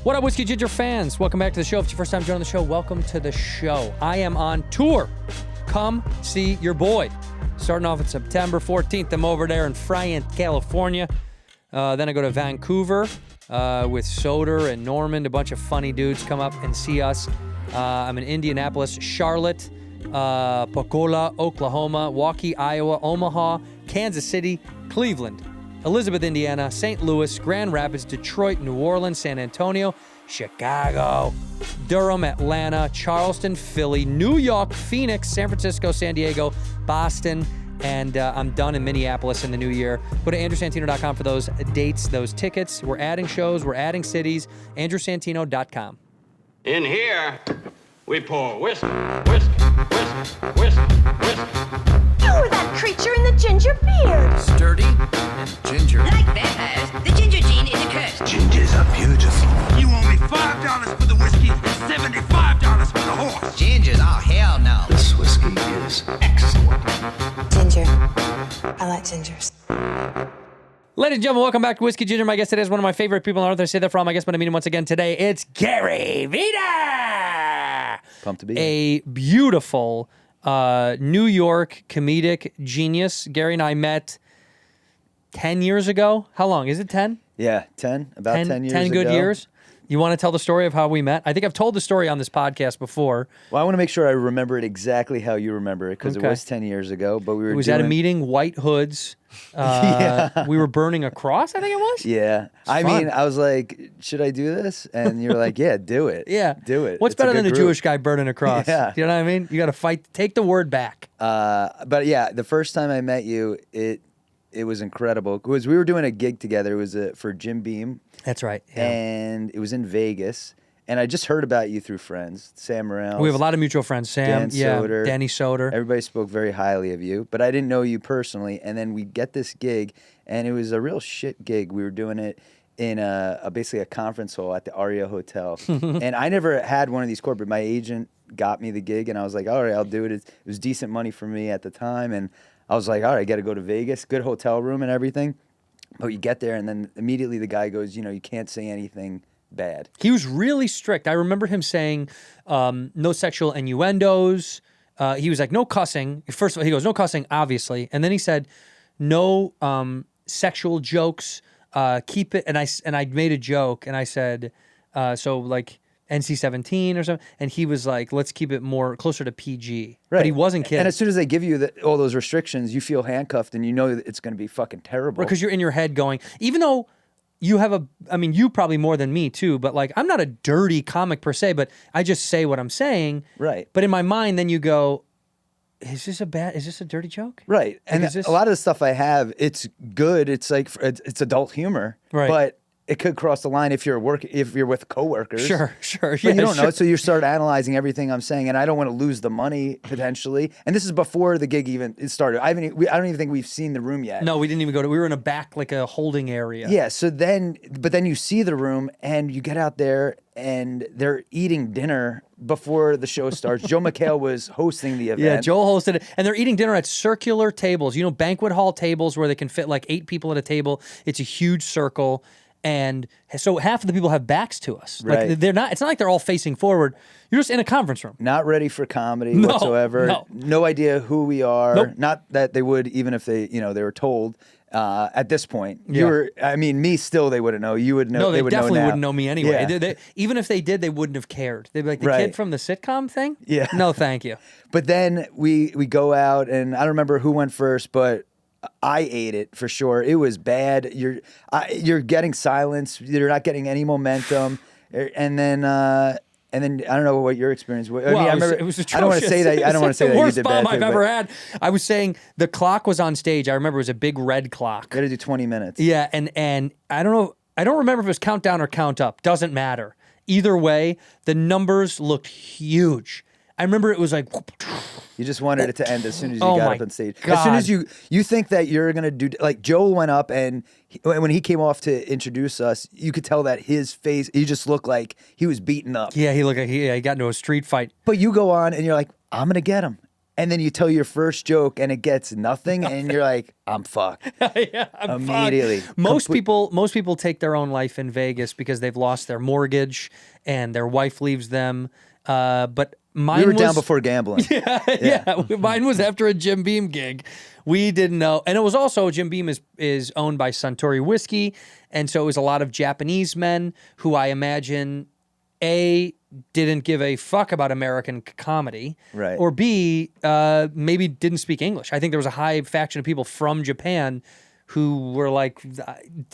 What up, Whiskey Ginger fans? Welcome back to the show. If it's your first time joining the show, welcome to the show. I am on tour. Come see your boy. Starting off at September 14th, I'm over there in Friant, California. Then I go to Vancouver with Soder and Normand. A bunch of funny dudes come up and see us. I'm in Indianapolis, Charlotte, Pocola, Oklahoma, Waukee, Iowa, Omaha, Kansas City, Cleveland, Elizabeth, Indiana, St. Louis, Grand Rapids, Detroit, New Orleans, San Antonio, Chicago, Durham, Atlanta, Charleston, Philly, New York, Phoenix, San Francisco, San Diego, Boston, and I'm done in Minneapolis in the new year. Go to andrewsantino.com for those dates, those tickets. We're adding shows, we're adding cities. andrewsantino.com. In here, we pour whisk, whisk, whisk, whisk, whisk. You were that creature in the ginger beard. Sturdy and ginger. Like vampires, the ginger gene is a curse. Gingers are beautiful. You owe me $5 for the whiskey and $75 for the horse. Gingers? Oh, hell no. This whiskey is excellent. Ginger. I like gingers. Ladies and gentlemen, welcome back to Whiskey Ginger. My guest today is one of my favorite people on earth. I say that for all my guests, but I mean him once again today. It's Gary Vider. Pumped to be here. A beautiful New York comedic genius. Gary and I met 10 years ago. How long? Is it 10? Yeah, 10. About 10 years 10 good ago. years. You want to tell the story of how we met? I think I've told the story on this podcast before. Well, I want to make sure I remember it exactly how you remember it, because it was 10 years ago, but we were It was at a meeting, white hoods. Yeah. We were burning a cross, I think it was? Yeah. I fun. mean, I was like, should I do this? And you're like, yeah, do it. Yeah. Do it. What's It's a better than good a group. Jewish guy burning a cross? Yeah. You know what I mean? You got to fight. Take the word back. But yeah, the first time I met you, it was incredible, because we were doing a gig together. It was for Jim Beam. That's right. Yeah. And it was in Vegas. And I just heard about you through friends, Sam Morales. We have a lot of mutual friends. Sam, Soder. Danny Soder. Everybody spoke very highly of you, but I didn't know you personally. And then we get this gig, and it was a real shit gig. We were doing it in basically a conference hall at the Aria Hotel. And I never had one of these corporate. My agent got me the gig, and I was like, all right, I'll do it. It was decent money for me at the time. And I was like, all right, I got to go to Vegas, good hotel room and everything. But you get there, and then immediately the guy goes, you can't say anything bad. He was really strict. I remember him saying no sexual innuendos. He was like, no cussing. First of all, he goes, no cussing, obviously. And then he said, no sexual jokes. Keep it. And I made a joke, and I said, so like NC-17 or something. And he was like, let's keep it more closer to PG. Right. But he wasn't kidding. And as soon as they give you all those restrictions, you feel handcuffed, and you know that it's going to be fucking terrible. Because you're in your head going, even though you have you probably more than me too, but like, I'm not a dirty comic per se, but I just say what I'm saying. Right. But in my mind, then you go, is this a dirty joke? Right. And is this- a lot of the stuff I have, it's good. It's like, it's adult humor. Right. But it could cross the line if you're with coworkers. Sure. But Yeah, you don't know, sure. so you start analyzing everything I'm saying, and I don't want to lose the money potentially. And this is before the gig even started. I don't even think we've seen the room yet. No, we didn't even go to. We were in a back, like a holding area. Yeah. So then you see the room, and you get out there, and they're eating dinner before the show starts. Joe McHale was hosting the event. Yeah, Joel hosted it. And they're eating dinner at circular tables, banquet hall tables where they can fit like 8 people at a table. It's a huge circle. And so half of the people have backs to us. Like Right. they're not. It's not like they're all facing forward. You're just in a conference room. Not ready for comedy No, whatsoever. no. Idea who we are. Nope. Not that they would, even if they were told. At this point, Yeah. me still. They wouldn't know. You would know. No, they would definitely know now. wouldn't know me anyway. Yeah. Even if they did, they wouldn't have cared. They'd be like, the Right. kid from the sitcom thing? Yeah. No, thank you. But then we go out, and I don't remember who went first, but I ate it for sure. It was bad. You're getting silence. You're not getting any momentum, and then I don't know what your experience was. I Well, mean, I remember. it was I don't want to say that. I don't want to say that the you worst did bomb bad. I've ever had. I was saying the clock was on stage. I remember it was a big red clock. Got to do 20 minutes. Yeah, and I don't know. I don't remember if it was count down or count up. Doesn't matter. Either way, the numbers looked huge. I remember it was like. You just wanted it to end as soon as you Oh got my up on stage. God. As soon as you think that you're gonna do, like Joel went up, and when he came off to introduce us, you could tell that his face, he just looked like he was beaten up. Yeah, he looked like he got into a street fight. But you go on, and you're like, I'm gonna get him. and then you tell your first joke and it gets nothing, and you're like, I'm fucked. Yeah, I'm Immediately. fucked. Most people take their own life in Vegas because they've lost their mortgage and their wife leaves them. But mine We were was down before gambling. yeah. Mine was after a Jim Beam gig. We didn't know, and it was also Jim Beam is owned by Suntory Whiskey, and so it was a lot of Japanese men who I imagine didn't give a fuck about American comedy, Right. or B, maybe didn't speak English. I think there was a high faction of people from Japan who were like,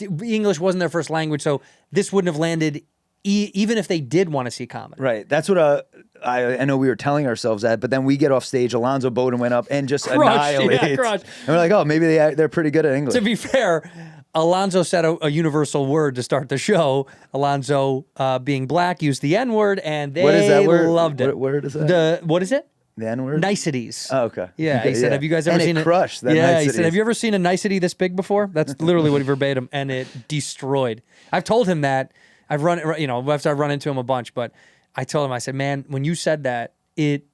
English wasn't their first language, so this wouldn't have landed even if they did want to see comedy. Right. That's what I know we were telling ourselves that, but then we get off stage, Alonzo Bowden went up and just annihilates. Yeah, crushed. And we're like, oh, maybe they're pretty good at English. To be fair, Alonzo said a universal word to start the show. Alonzo, being black, used the N-word, and they What is that word? loved it. What word is that? What is it? The N-word? Niceties. Oh, okay. Yeah, Okay, he said, have you guys ever and seen it? Crushed, that yeah, he niceties. said, have you ever seen a nicety this big before? That's literally what he verbatim, and it destroyed. I've told him that. I've after I've run into him a bunch, but I told him, I said, man, when you said that, it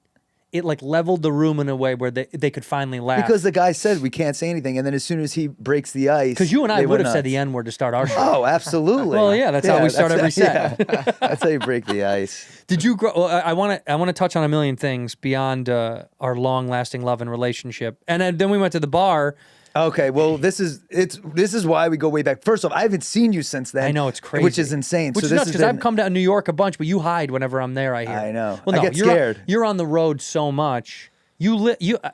like leveled the room in a way where they could finally laugh. Because the guy said we can't say anything, and then as soon as he breaks the ice, Because you and I they would went have said nuts. the N-word to start our show. Oh, absolutely. Well, yeah, that's how we start every set. Yeah. That's how you break the ice. Did you grow? Well, I want to touch on a million things beyond our long-lasting love and relationship, and then we went to the bar. Okay, well, this is why we go way back. First off, I haven't seen you since then. I know, it's crazy, which is insane. Which so is this nuts because I've come to New York a bunch, but you hide whenever I'm there. I hear. I know. Well, I no, get scared. You're on the road so much.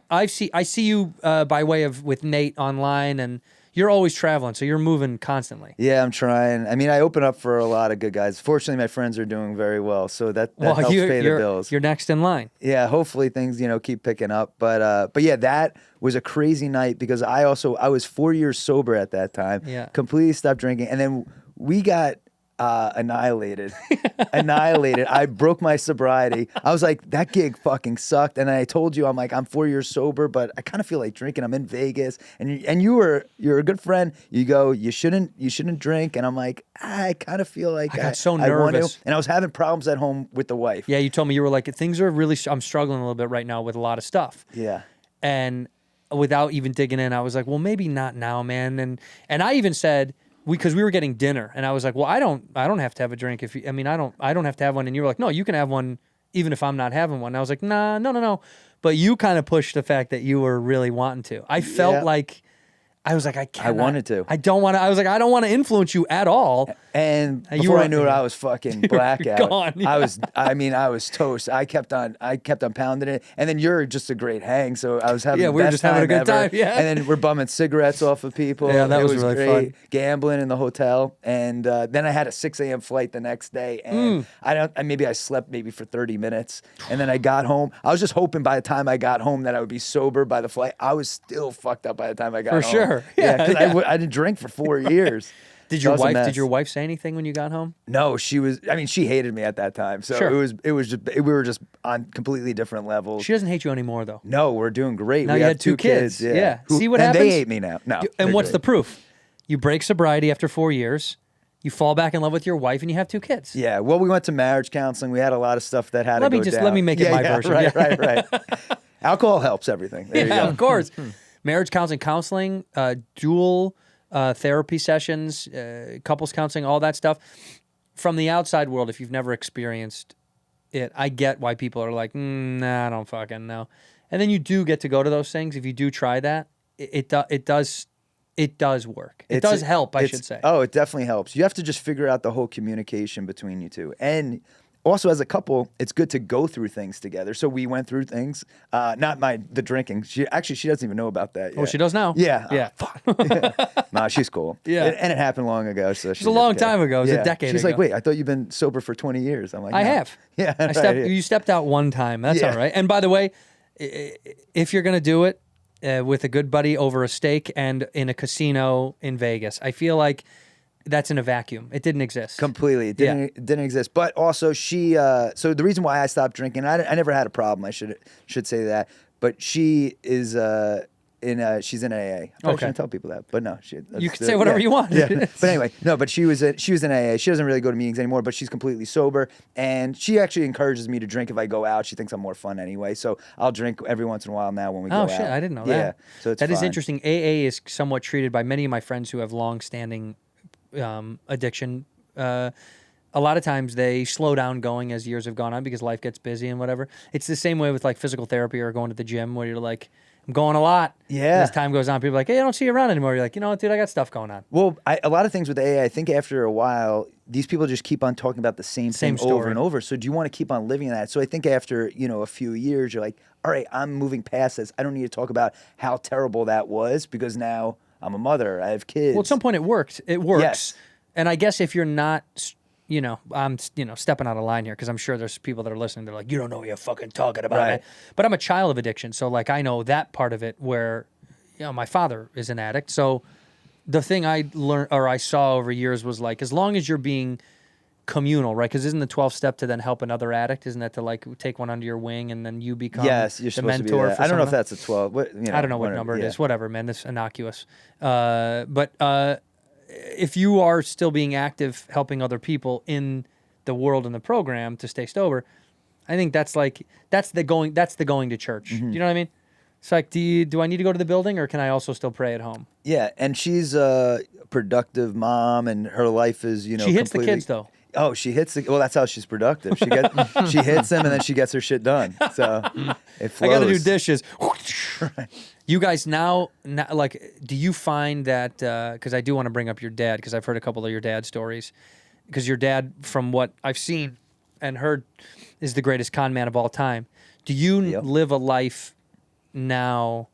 I see you by way of with Nate online, and you're always traveling, so you're moving constantly. Yeah, I'm trying. I mean, I open up for a lot of good guys. Fortunately, my friends are doing very well, so that helps pay the bills. You're next in line. Yeah, hopefully things keep picking up. But yeah, that was a crazy night because I was 4 years sober at that time. Yeah. Completely stopped drinking, and then we got annihilated. Annihilated. I broke my sobriety. I was like, that gig fucking sucked. And I told you, I'm like, I'm 4 years sober, but I kind of feel like drinking. I'm in Vegas, and you're a good friend. You go, you shouldn't drink, and I'm like, I kind of feel like I got so I want nervous. to. And I was having problems at home with the wife. Yeah, you told me you were like, things are really. I'm struggling a little bit right now with a lot of stuff. Yeah. And without even digging in, I was like, well, maybe not now, man. And I even said, because we were getting dinner, and I was like, well, I don't have to have a drink if you, I don't have to have one. And you were like, no, you can have one even if I'm not having one. And I was like, nah, no. But you kind of pushed the fact that you were really wanting to. I felt like, I was like, I can't. I wanted to. I don't want to. I was like, I don't want to influence you at all. And before I knew it, I was fucking blackout. gone, yeah. I was toast. I kept on pounding it. And then you're just a great hang. So I was having the we were best just having a good ever. time. Yeah. And then we're bumming cigarettes off of people. Yeah, that it was really great. fun. Gambling in the hotel. And then I had a 6 a.m. flight the next day. And I slept maybe for 30 minutes. And then I got home. I was just hoping by the time I got home that I would be sober by the flight. I was still fucked up by the time I got home. For sure. Yeah, because I didn't drink for 4 years. Did That was a your wife mess. say anything when you got home? No, she hated me at that time. So Sure. it was just, we were just on completely different levels. She doesn't hate you anymore, though. No, we're doing great. Now we you have had two kids. Yeah. Who- See what and happens? they hate me now. No. And what's the proof? You break sobriety after 4 years. You fall back in love with your wife, and you have 2 kids. Yeah. Well, we went to marriage counseling. We had a lot of stuff that had Let to me go down. let me make it my version. Right, Yeah. right. Alcohol helps everything. There you Yeah, go. of course. Marriage counseling, dual therapy sessions, couples counseling, all that stuff. From the outside world, if you've never experienced it, I get why people are like, nah, I don't fucking know. And then you do get to go to those things. If you do try that, it does work. It does help, I should say. Oh, it definitely helps. You have to just figure out the whole communication between you two. And also, as a couple, it's good to go through things together. So we went through things. Not the drinking. She doesn't even know about that yet. Oh, she does now? Yeah. Yeah. Oh, fuck. Yeah. Nah, she's cool. Yeah. And it happened long ago. So It was a long time ago. It was a decade She's ago. like, wait, I thought you've been sober for 20 years. I'm like, I no. have. Yeah. You stepped out one time. That's Yeah. all right. And by the way, if you're going to do it with a good buddy over a steak and in a casino in Vegas, I feel like that's in a vacuum. It didn't exist. Completely. It didn't exist. But also she, so the reason why I stopped drinking, I never had a problem. I should say that. But she is, she's in AA. I probably Okay. shouldn't tell people that, but no, You can say whatever you want. Yeah. But anyway, no, but she was in AA. She doesn't really go to meetings anymore, but she's completely sober, and she actually encourages me to drink if I go out. She thinks I'm more fun anyway, so I'll drink every once in a while now when we go Oh out. shit, I didn't know Yeah, that. so it's that is fine. interesting. AA is somewhat treated by many of my friends who have long-standing addiction. A lot of times they slow down going as years have gone on because life gets busy and whatever. It's the same way with like physical therapy or going to the gym where you're like, I'm going a lot. Yeah. And as time goes on, people are like, hey, I don't see you around anymore. You're like, you know what, dude, I got stuff going on. Well, a lot of things with AA, I think after a while, these people just keep on talking about the same thing over story. and over. So do you want to keep on living that? So I think after, a few years, you're like, all right, I'm moving past this. I don't need to talk about how terrible that was because now I'm a mother. I have kids. Well, at some point it worked. It works. Yes. And I guess if you're not, I'm, stepping out of line here because I'm sure there's people that are listening. They're like, you don't know what you're fucking talking about. Right. Man. But I'm a child of addiction. So like, I know that part of it where, my father is an addict. So the thing I learned or I saw over years was like, as long as you're being communal, right? Because isn't the 12th step to then help another addict? Isn't that to like take one under your wing and then you become yes, you're the supposed to be mentor that. for I don't know if someone? that's a 12. I don't know what whatever, number it yeah. is. Whatever, man. This is innocuous. But if you are still being active, helping other people in the world and the program to stay sober, I think that's the going to church. Mm-hmm. You know what I mean? It's like, do I need to go to the building or can I also still pray at home? Yeah, and she's a productive mom, and her life is, She hits the kids though. Oh, she hits the. Well, that's how she's productive. She hits them, and then she gets her shit done. So it flows. I got to do dishes. You guys now, like, do you find that? Because I do want to bring up your dad because I've heard a couple of your dad stories. Because your dad, from what I've seen and heard, is the greatest con man of all time. Do you Yep. live a life now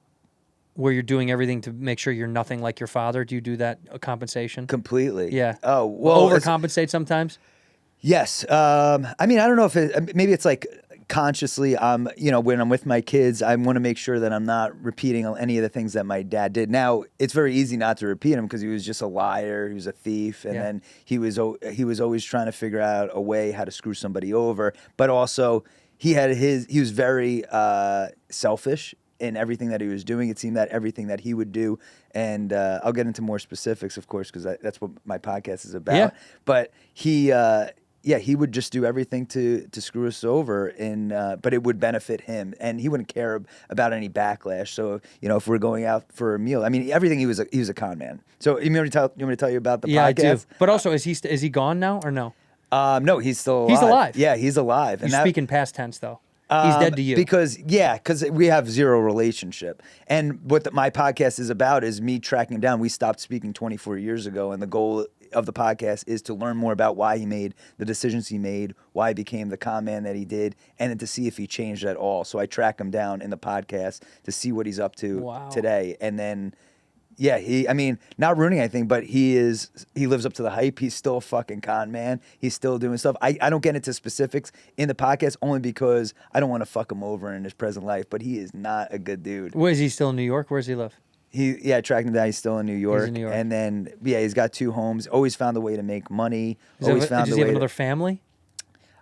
where you're doing everything to make sure you're nothing like your father? Do you do that compensation? Completely. Yeah. Oh, well. Overcompensate sometimes? Yes. I mean, I don't know if maybe it's like consciously, when I'm with my kids, I want to make sure that I'm not repeating any of the things that my dad did. Now, it's very easy not to repeat him because he was just a liar. He was a thief. And then he was always trying to figure out a way how to screw somebody over. But also, he was very selfish in everything that he was doing. It seemed that everything that he would do, and I'll get into more specifics, of course, because that's what my podcast is about. Yeah. But he would just do everything to screw us over, and but it would benefit him, and he wouldn't care about any backlash. So if we're going out for a meal, I mean, everything he was a con man. So you want me to tell you about the Yeah, podcast? I do. But also, is he gone now or no? No, he's still alive. He's alive? Yeah, he's alive. You speak in past tense though. He's dead to you. Because we have zero relationship. And what my podcast is about is me tracking him down. We stopped speaking 24 years ago, and the goal of the podcast is to learn more about why he made the decisions he made, why he became the con man that he did, and then to see if he changed at all. So I track him down in the podcast to see what he's up to today. And then not ruining anything, but he lives up to the hype. He's still a fucking con man. He's still doing stuff. I don't get into specifics in the podcast only because I don't want to fuck him over in his present life, but he is not a good dude. Where is he still in New York? Where does he live? I tracked him down. He's still in New York. He's in New York. And then, he's got 2 homes. Always found a way to make money. Does he have another family?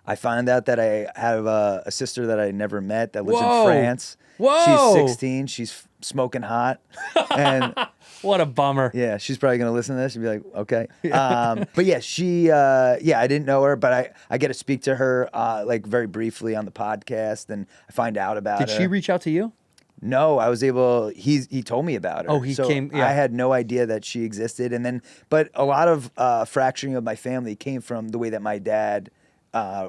I found out that I have a sister that I never met that lives Whoa. in France. Whoa. She's 16. She's smoking hot. And what a bummer. yeah, she's probably going to listen to this and be like, okay. But yeah, she, I didn't know her, but I get to speak to her like very briefly on the podcast, and I find out about her. Did she reach out to you? No, I was able. He told me about her. Oh, he came. Yeah. I had no idea that she existed, and then, but a lot of fracturing of my family came from the way that my dad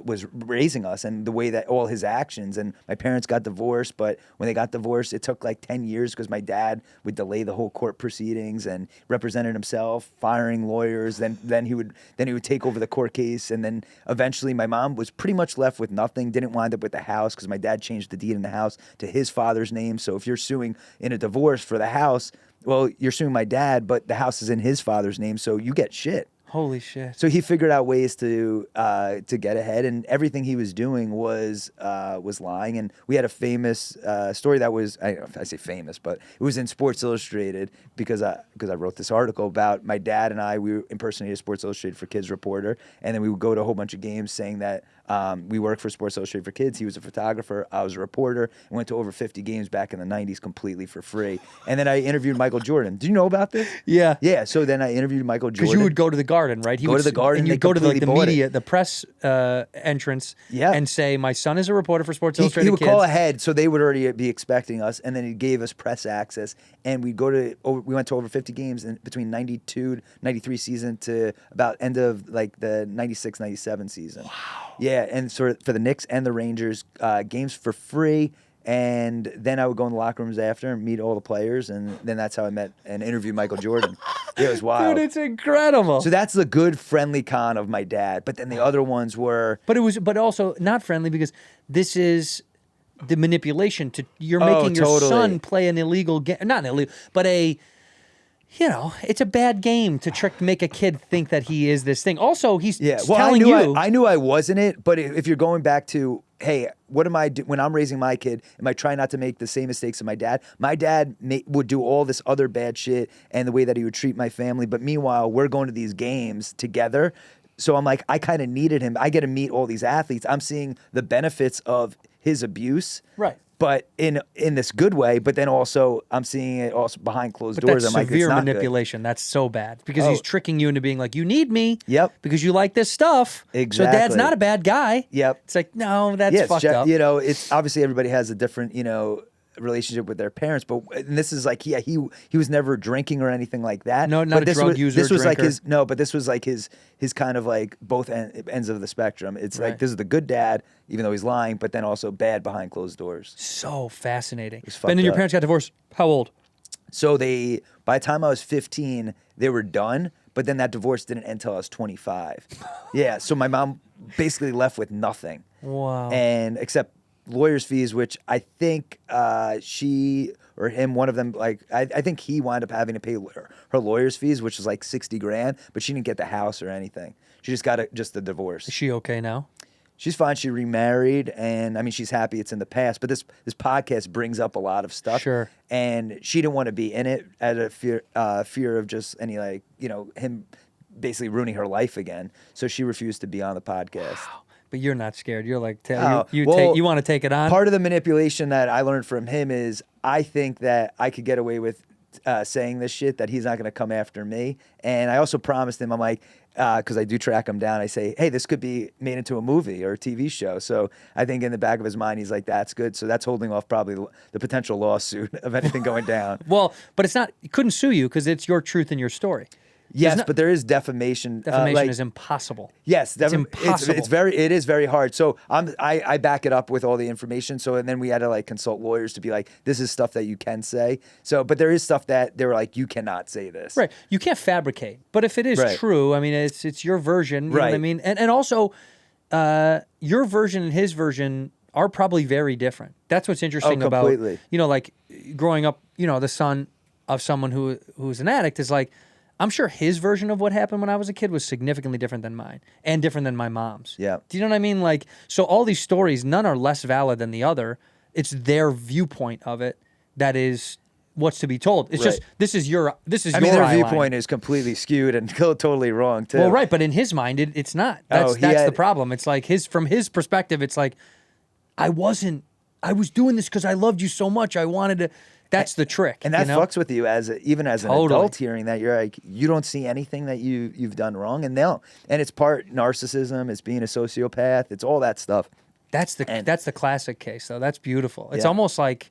was raising us and the way that all his actions. And my parents got divorced, but when they got divorced, it took like 10 years because my dad would delay the whole court proceedings and represented himself, firing lawyers. Then he would take over the court case, and then eventually my mom was pretty much left with nothing. Didn't wind up with the house because my dad changed the deed in the house to his father's name. So if you're suing in a divorce for the house, well, you're suing my dad, but the house is in his father's name, so you get shit. Holy shit. So he figured out ways to get ahead, and everything he was doing was lying. And we had a famous story that was, I don't know if I say famous, but it was in Sports Illustrated because I wrote this article about my dad and I. We impersonated Sports Illustrated for Kids reporter, and then we would go to a whole bunch of games saying that we work for Sports Illustrated for Kids. He was a photographer. I was a reporter. And went to over 50 games back in the 90s completely for free. And then I interviewed Michael Jordan. Did you know about this? Yeah. Yeah. So then I interviewed Michael Jordan. Because you would go to the Garden, right? Go to the Garden, and they you'd go to the completely bought media, it. the press entrance, Yeah. and say, "My son is a reporter for Sports He Illustrated would Kids." call ahead, so they would already be expecting us, and then he gave us press access, and we went to over 50 games in between 92, 93 season to about end of like the 96, 97 season. Wow. Yeah, and sort of for the Knicks and the Rangers, games for free. And then I would go in the locker rooms after and meet all the players, and then that's how I met and interviewed Michael Jordan. It was wild. Dude, it's incredible. So that's the good friendly con of my dad. But then the other ones were, But also not friendly because this is the manipulation. You're Oh, making your totally. son play an illegal game, not an illegal, but it's a bad game to make a kid think that he is this thing. Also, he's telling you. I knew I wasn't it. But if you're going back to, hey, what am I when I'm raising my kid? Am I trying not to make the same mistakes as my dad? My dad would do all this other bad shit and the way that he would treat my family. But meanwhile, we're going to these games together. So I'm like, I kind of needed him. I get to meet all these athletes. I'm seeing the benefits of his abuse. Right. But in this good way, but then also I'm seeing it also behind closed But doors. that's I'm like, severe it's not manipulation. That's so bad because Oh. he's tricking you into being like, you need me. Yep. Because you like this stuff. So dad's Exactly. not a bad guy. Yep. It's like, no, that's Yes, fucked up. it's obviously everybody has a different, relationship with their parents, but and this is like, he was never drinking or anything like that. No, not but a this drug was, user, This was like drinker. but this was like his kind of like both ends of the spectrum. It's Right. like, this is the good dad, even though he's lying, but then also bad behind closed doors. So fascinating. It's And then fucked your up. parents got divorced. How old? So by the time I was 15, they were done, but then that divorce didn't end until I was 25. Yeah, so my mom basically left with nothing. Wow. And except lawyer's fees, which I think she or him, one of them, like I think he wound up having to pay her lawyer's fees, which is like 60 grand, but she didn't get the house or anything. She just got just the divorce. Is she okay now? She's fine. She remarried, and I mean, she's happy it's in the past. But this podcast brings up a lot of stuff. Sure. And she didn't want to be in it out of fear of just any him basically ruining her life again. So she refused to be on the podcast. But you're not scared. You're like, Oh, you well, want to take it on? Part of the manipulation that I learned from him is I think that I could get away with saying this shit, that he's not going to come after me. And I also promised him, I'm like, because I do track him down, I say, hey, this could be made into a movie or a TV show. So I think in the back of his mind, he's like, that's good. So that's holding off probably the potential lawsuit of anything going down. Well, but it's not. He couldn't sue you because it's your truth and your story. Yes, not- but there is defamation. Defamation is impossible. Yes, It's impossible. It is very hard. So I back it up with all the information. So and then we had to consult lawyers to be like, this is stuff that you can say. So, but there is stuff that they were like, you cannot say this. Right. You can't fabricate. But if it is Right. true, I mean, it's your version. You know what I Right. mean? And also, your version and his version are probably very different. That's what's interesting about, completely. like growing up, the son of someone who's an addict is like, I'm sure his version of what happened when I was a kid was significantly different than mine and different than my mom's. Yeah. Do you know what I mean? Like, so all these stories, none are less valid than the other. It's their viewpoint of it that is what's to be told. It's just, this is your I mean, your their eye line. viewpoint is completely skewed and totally wrong too. Well, right, but in his mind, it's not. That's he the had- problem. It's like from his perspective, it's like, I was doing this because I loved you so much. I wanted to. That's the trick. And that you know? fucks with you even as an Totally. adult, hearing that you're like, you don't see anything that you've done wrong, and it's part narcissism, it's being a sociopath, it's all that stuff. That's the classic case, though. That's beautiful. It's Yeah. almost like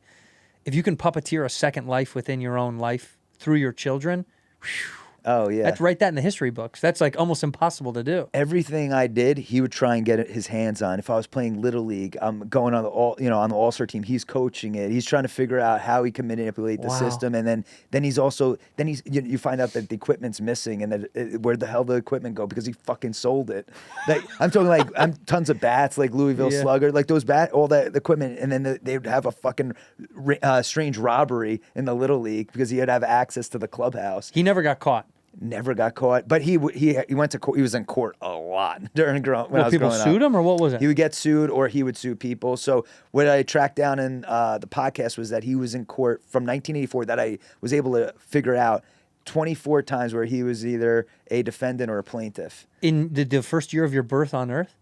if you can puppeteer a second life within your own life through your children. Oh yeah. That's write that in the history books. That's like almost impossible to do. Everything I did, he would try and get his hands on. If I was playing Little League, I'm going on the All-Star team. He's coaching it. He's trying to figure out how he can manipulate the Wow. system. And then you find out that the equipment's missing, and that where the hell the equipment go, because he fucking sold it. Like I'm talking tons of bats, like Louisville Yeah. Slugger, like those all that equipment, and then they would have a fucking strange robbery in the Little League because he would have access to the clubhouse. He never got caught. Never got caught, but he went to court. He was in court a lot when I was Well, people growing sued up. him, or what was it? He would get sued, or he would sue people. So what I tracked down in the podcast was that he was in court from 1984. That I was able to figure out 24 times where he was either a defendant or a plaintiff. In the first year of your birth on Earth?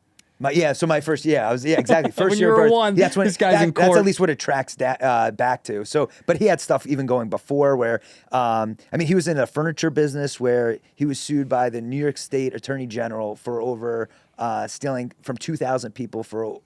So my first, I was, exactly. First When year you of were birth. one, That's when this guy's in That's court. at least what it tracks back to. So, but he had stuff even going before where, he was in a furniture business where he was sued by the New York State Attorney General for over stealing from 2,000 people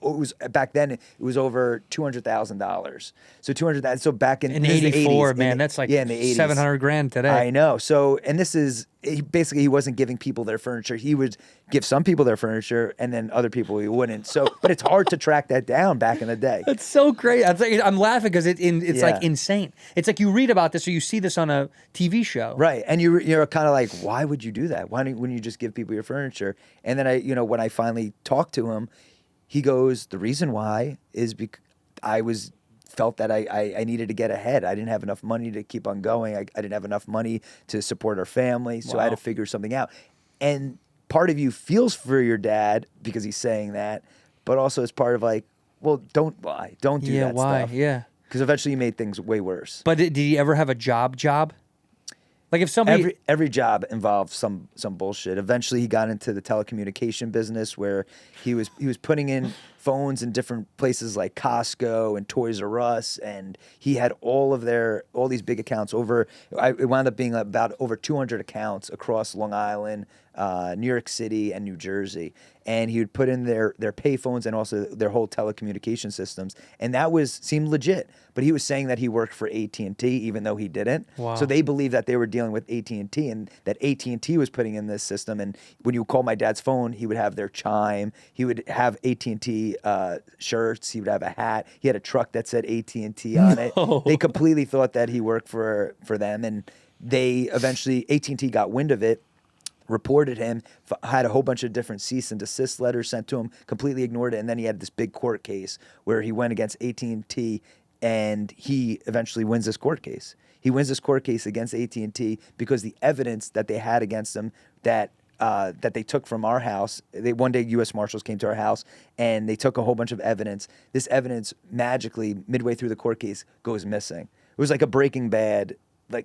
back then it was over $200,000. So 200,000. So back in In 84, 80s, man, that's like in the 80s. 700 grand today. I know. So, and this is basically he wasn't giving people their furniture. He would give some people their furniture, and then other people he wouldn't. So, but it's hard to track that down back in the day. That's so great. I'm laughing because it's like Yeah. insane. It's like you read about this or you see this on a TV show. Right, and you're kind of like, why would you do that? Wouldn't you just give people your furniture? And then when I finally talked to him, he goes, the reason why is because felt that I needed to get ahead. I didn't have enough money to keep on going. I didn't have enough money to support our family, so I had to figure something out. And part of you feels for your dad because he's saying that, but also it's part of like, well, don't lie, don't do that why? stuff. Yeah. Because eventually you made things way worse. But did he ever have a job? Like if somebody Every job involved some bullshit. Eventually, he got into the telecommunication business where he was putting in phones in different places like Costco and Toys R Us, and he had all these big accounts it wound up being about over 200 accounts across Long Island, New York City, and New Jersey. And he would put in their pay phones and also their whole telecommunication systems, and that seemed legit. But he was saying that he worked for AT&T, even though he didn't. Wow. So they believed that they were dealing with AT&T, and that AT&T was putting in this system. And when you call my dad's phone, he would have their chime. He would have AT&T shirts. He would have a hat. He had a truck that said AT&T on it. They completely thought that he worked for them, and they eventually AT&T got wind of it, reported him, had a whole bunch of different cease and desist letters sent to him, completely ignored it, and then he had this big court case where he went against AT&T, and he eventually wins this court case. He wins this court case against AT&T because the evidence that they had against him that they took from our house, one day U.S. Marshals came to our house and they took a whole bunch of evidence. This evidence magically, midway through the court case, goes missing. It was like a Breaking Bad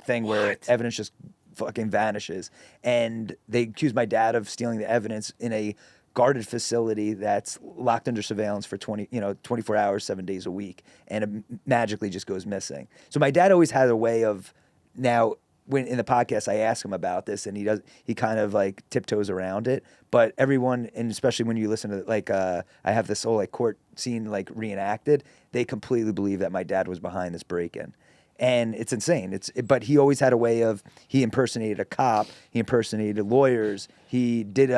thing where evidence just fucking vanishes. And they accused my dad of stealing the evidence in a guarded facility that's locked under surveillance for 24 hours, 7 days a week, and it magically just goes missing. So my dad always had a way of, now when in the podcast I ask him about this, and he kind of like tiptoes around it, but everyone, and especially when you listen to I have this whole court scene reenacted, they completely believe that my dad was behind this break-in. And it's insane. But he always had a way of, he impersonated a cop, he impersonated lawyers, he did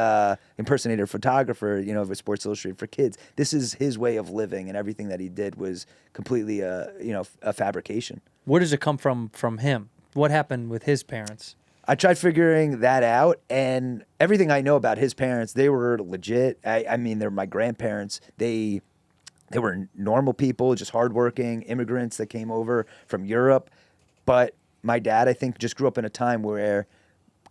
impersonated a photographer, of Sports Illustrated for kids. This is his way of living, and everything that he did was completely a fabrication. Where does it come from him? What happened with his parents? I tried figuring that out, and everything I know about his parents, they were legit. I mean, they're my grandparents. They were normal people, just hardworking immigrants that came over from Europe. But my dad, I think, just grew up in a time where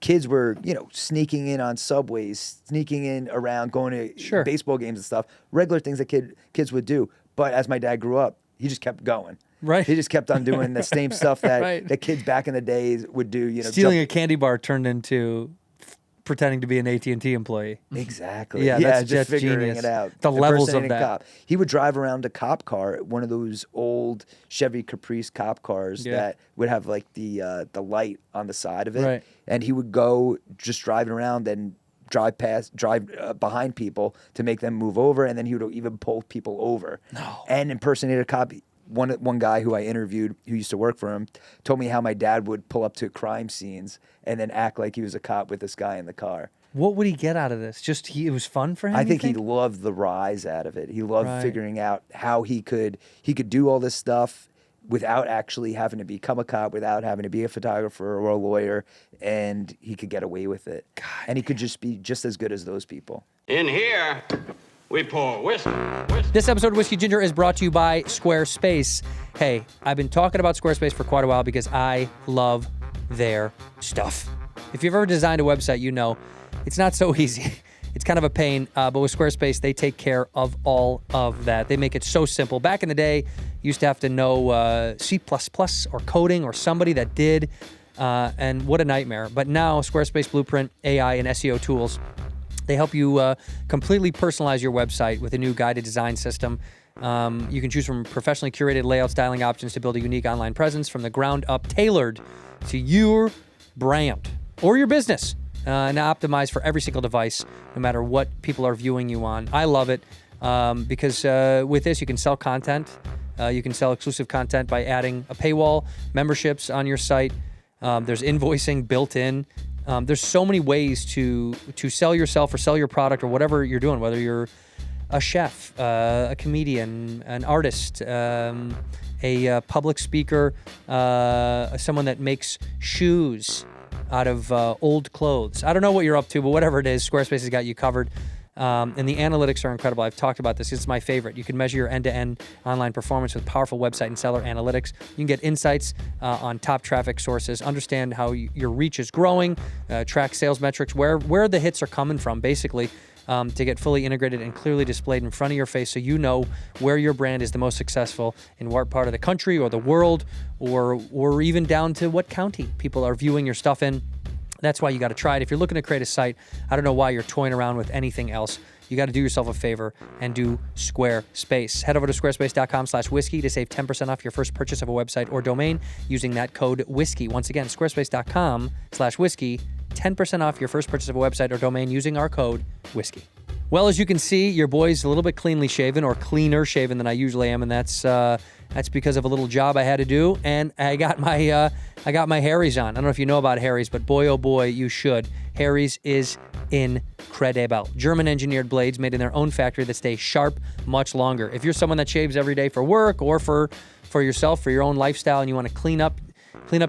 kids were, sneaking in on subways, sneaking in around, going to baseball games and stuff, regular things that kids would do. But as my dad grew up, he just kept going. Right. He just kept on doing the same stuff that kids back in the days would do. Stealing a candy bar turned into pretending to be an AT&T employee. Exactly. Yeah, just that's figuring genius. it out. The levels of Impersonating that. Cop. He would drive around a cop car, one of those old Chevy Caprice cop cars that would have the light on the side of it. Right. And he would go just driving around and drive behind people to make them move over, and then he would even pull people over. No. And impersonate a cop. One guy who I interviewed who used to work for him told me how my dad would pull up to crime scenes and then act like he was a cop with this guy in the car. What would he get out of this? It was fun for him? I think he loved the rise out of it. He loved figuring out how he could do all this stuff without actually having to become a cop, without having to be a photographer or a lawyer, and he could get away with it. God, and he could just be just as good as those people. In here, we pour whiskey. This episode of Whiskey Ginger is brought to you by SQUARESPACE. Hey, I've been talking about SQUARESPACE for quite a while because I love their stuff. If you've ever designed a website, you know it's not so easy. It's kind of a pain, but with Squarespace, they take care of all of that. They make it so simple. Back in the day, you used to have to know C++ or coding or somebody that did, and what a nightmare. But now, Squarespace Blueprint, AI, and SEO tools, they help you completely personalize your website with a new guided design system. You can choose from professionally curated layout styling options to build a unique online presence from the ground up, tailored to your brand or your business. And optimized for every single device, no matter what people are viewing you on. I love it because with this, you can sell content. You can sell exclusive content by adding a paywall, memberships on your site. There's invoicing built in. There's so many ways to sell yourself or sell your product or whatever you're doing, whether you're a chef, a comedian, an artist, a public speaker, someone that makes shoes out of old clothes. I don't know what you're up to, but whatever it is, Squarespace has got you covered. And the analytics are incredible. I've talked about this. It's my favorite. You can measure your end-to-end online performance with powerful website and seller analytics. You can get insights on top traffic sources, understand how your reach is growing, track sales metrics, where the hits are coming from, basically, to get fully integrated and clearly displayed in front of your face so you know where your brand is the most successful in what part of the country or the world or even down to what county people are viewing your stuff in. That's why you got to try it. If you're looking to create a site, I don't know why you're toying around with anything else. You got to do yourself a favor and do Squarespace. Head over to squarespace.com/whiskey to save 10% off your first purchase of a website or domain using that code whiskey. Once again, squarespace.com/whiskey, 10% off your first purchase of a website or domain using our code whiskey. Well, as you can see, your boy's a little bit cleanly shaven or cleaner shaven than I usually am, and that's because of a little job I had to do. And I got my Harry's on. I don't know if you know about Harry's, but boy, oh boy, you should. Harry's is incredible. German-engineered blades made in their own factory that stay sharp much longer. If you're someone that shaves every day for work or for yourself, for your own lifestyle, and you want to clean up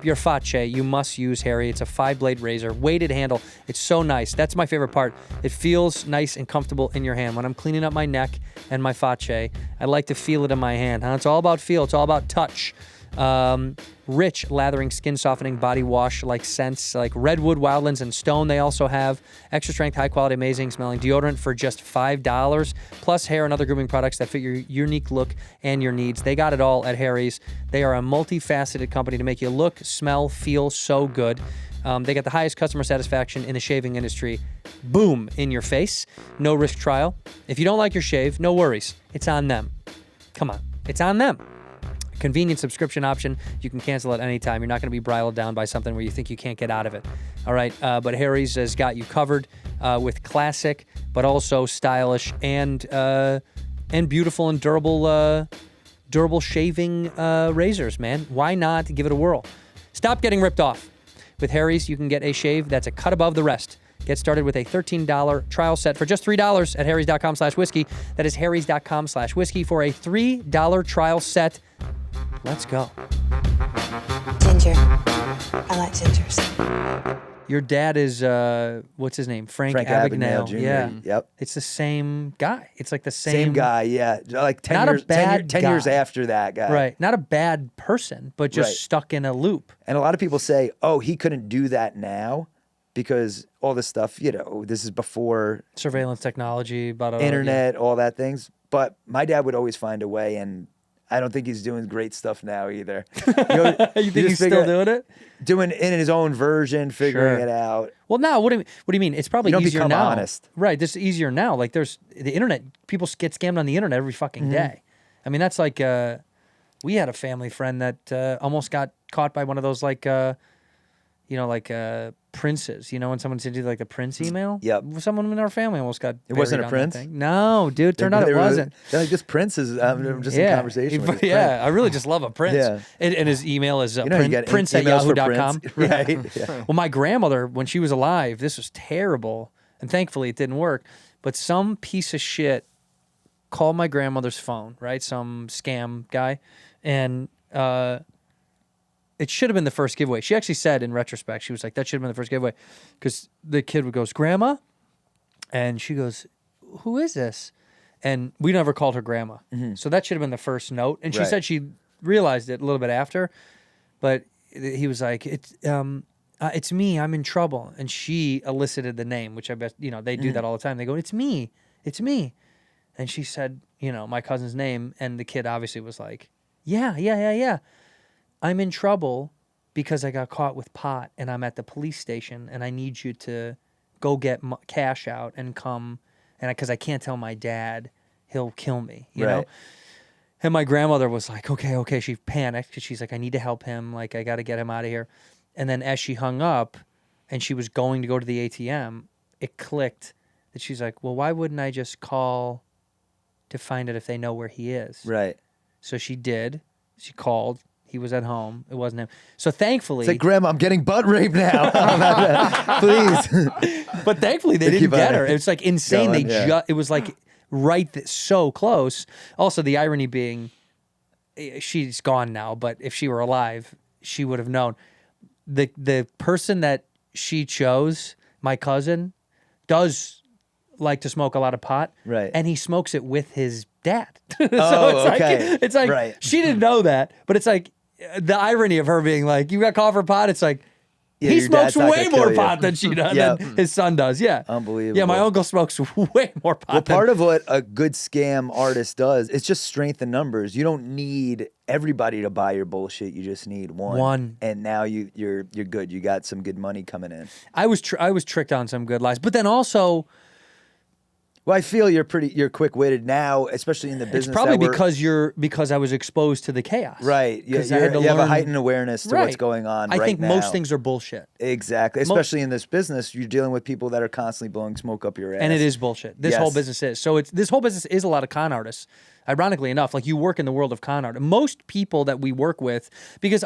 your face, you must use Harry. It's a 5-blade razor, weighted handle. It's so nice. That's my favorite part. It feels nice and comfortable in your hand. When I'm cleaning up my neck and my face, I like to feel it in my hand. It's all about feel. It's all about touch. Rich, lathering, skin-softening body wash-like scents like redwood, wildlands, and stone. They also have extra-strength, high-quality, amazing-smelling deodorant for just $5, plus hair and other grooming products that fit your unique look and your needs. They got it all at Harry's. They are a multifaceted company to make you look, smell, feel so good. They got the highest customer satisfaction in the shaving industry. Boom, in your face. No risk trial. If you don't like your shave, no worries. It's on them. Come on. It's on them. Convenient subscription option. You can cancel at any time. You're not going to be bridled down by something where you think you can't get out of it. All right. But Harry's has got you covered with classic, but also stylish and beautiful and durable shaving razors, man. Why not give it a whirl? Stop getting ripped off. With Harry's, you can get a shave that's a cut above the rest. Get started with a $13 trial set for just $3 at harrys.com/whiskey. That is harrys.com/whiskey for a $3 trial set. Let's go. Ginger. I like gingers. Your dad is, what's his name? Frank Abagnale Jr. Yeah. Yep. It's the same guy. It's like the same guy, yeah. Like 10 Not a years, bad 10 years guy. after that guy. Right. Not a bad person, but just Right. stuck in a loop. And a lot of people say, oh, he couldn't do that now because all this stuff, this is before Surveillance technology, blah, internet, all that things. But my dad would always find a way, and I don't think he's doing great stuff now either. You think he's still doing it? Doing it in his own version, figuring Sure. it out. Well, now, what do you mean? It's probably You don't easier become now. honest. Right. This is easier now. Like, there's the internet. People get scammed on the internet every fucking day. I mean, that's like, we had a family friend that almost got caught by one of those, like, princes. When someone sent you, like, the prince email? Yep. Someone in our family almost got It wasn't buried a on that prince? thing. No, dude. Turned out it wasn't. They're like, this prince is I'm just in conversation with this Yeah, prince. I really just love a prince. Yeah. And his email is You get prince at emails for yahoo.com. Prince. Right. Yeah. Well, my grandmother, when she was alive, this was terrible. And thankfully it didn't work. But some piece of shit called my grandmother's phone, right? Some scam guy. And it should have been the first giveaway. She actually said in retrospect, she was like, that should have been the first giveaway. Because the kid goes, Grandma? And she goes, who is this? And we never called her Grandma. So that should have been the first note. And she said she realized it a little bit after. But he was like, I'm it's me. I'm in trouble. And she elicited the name, which I bet, you know, they do that all the time. They go, it's me. It's me. And she said, you know, my cousin's name. And the kid obviously was like, yeah. I'm in trouble because I got caught with pot and I'm at the police station and I need you to go get cash out and come. And because I can't tell my dad, he'll kill me, you know? And my grandmother was like, okay. She panicked because she's like, I need to help him. Like, I got to get him out of here. And then as she hung up and she was going to go to the ATM, it clicked that she's like, well, why wouldn't I just call to find out if they know where he is? Right. So she did. She called. He was at home. It wasn't him. So thankfully... It's like, Grandma, I'm getting butt raped now. Please. But thankfully, they didn't get her. It's like insane. It was like so close. Also, the irony being, she's gone now, but if she were alive, she would have known. The person that she chose, my cousin, does like to smoke a lot of pot. Right. And he smokes it with his dad. So it's like right. She didn't know that, but it's like the irony of her being like, you got caught for pot. It's like, he smokes way more pot than she does, than his son does. Yeah. Unbelievable. Yeah, my uncle smokes way more pot. Well, part of what a good scam artist does, it's just strength in numbers. You don't need everybody to buy your bullshit. You just need one. And now you're good. You got some good money coming in. I was tricked on some good lies, but then also... Well, I feel you're quick-witted now, especially in the business. It's probably because I was exposed to the chaos. Right. You have a heightened awareness to what's going on I right think now. most things are bullshit. Exactly. Especially in this business, you're dealing with people that are constantly blowing smoke up your ass. And it is bullshit. This whole business is. So this whole business is a lot of con artists. Ironically enough, like you work in the world of con art. Most people that we work with, because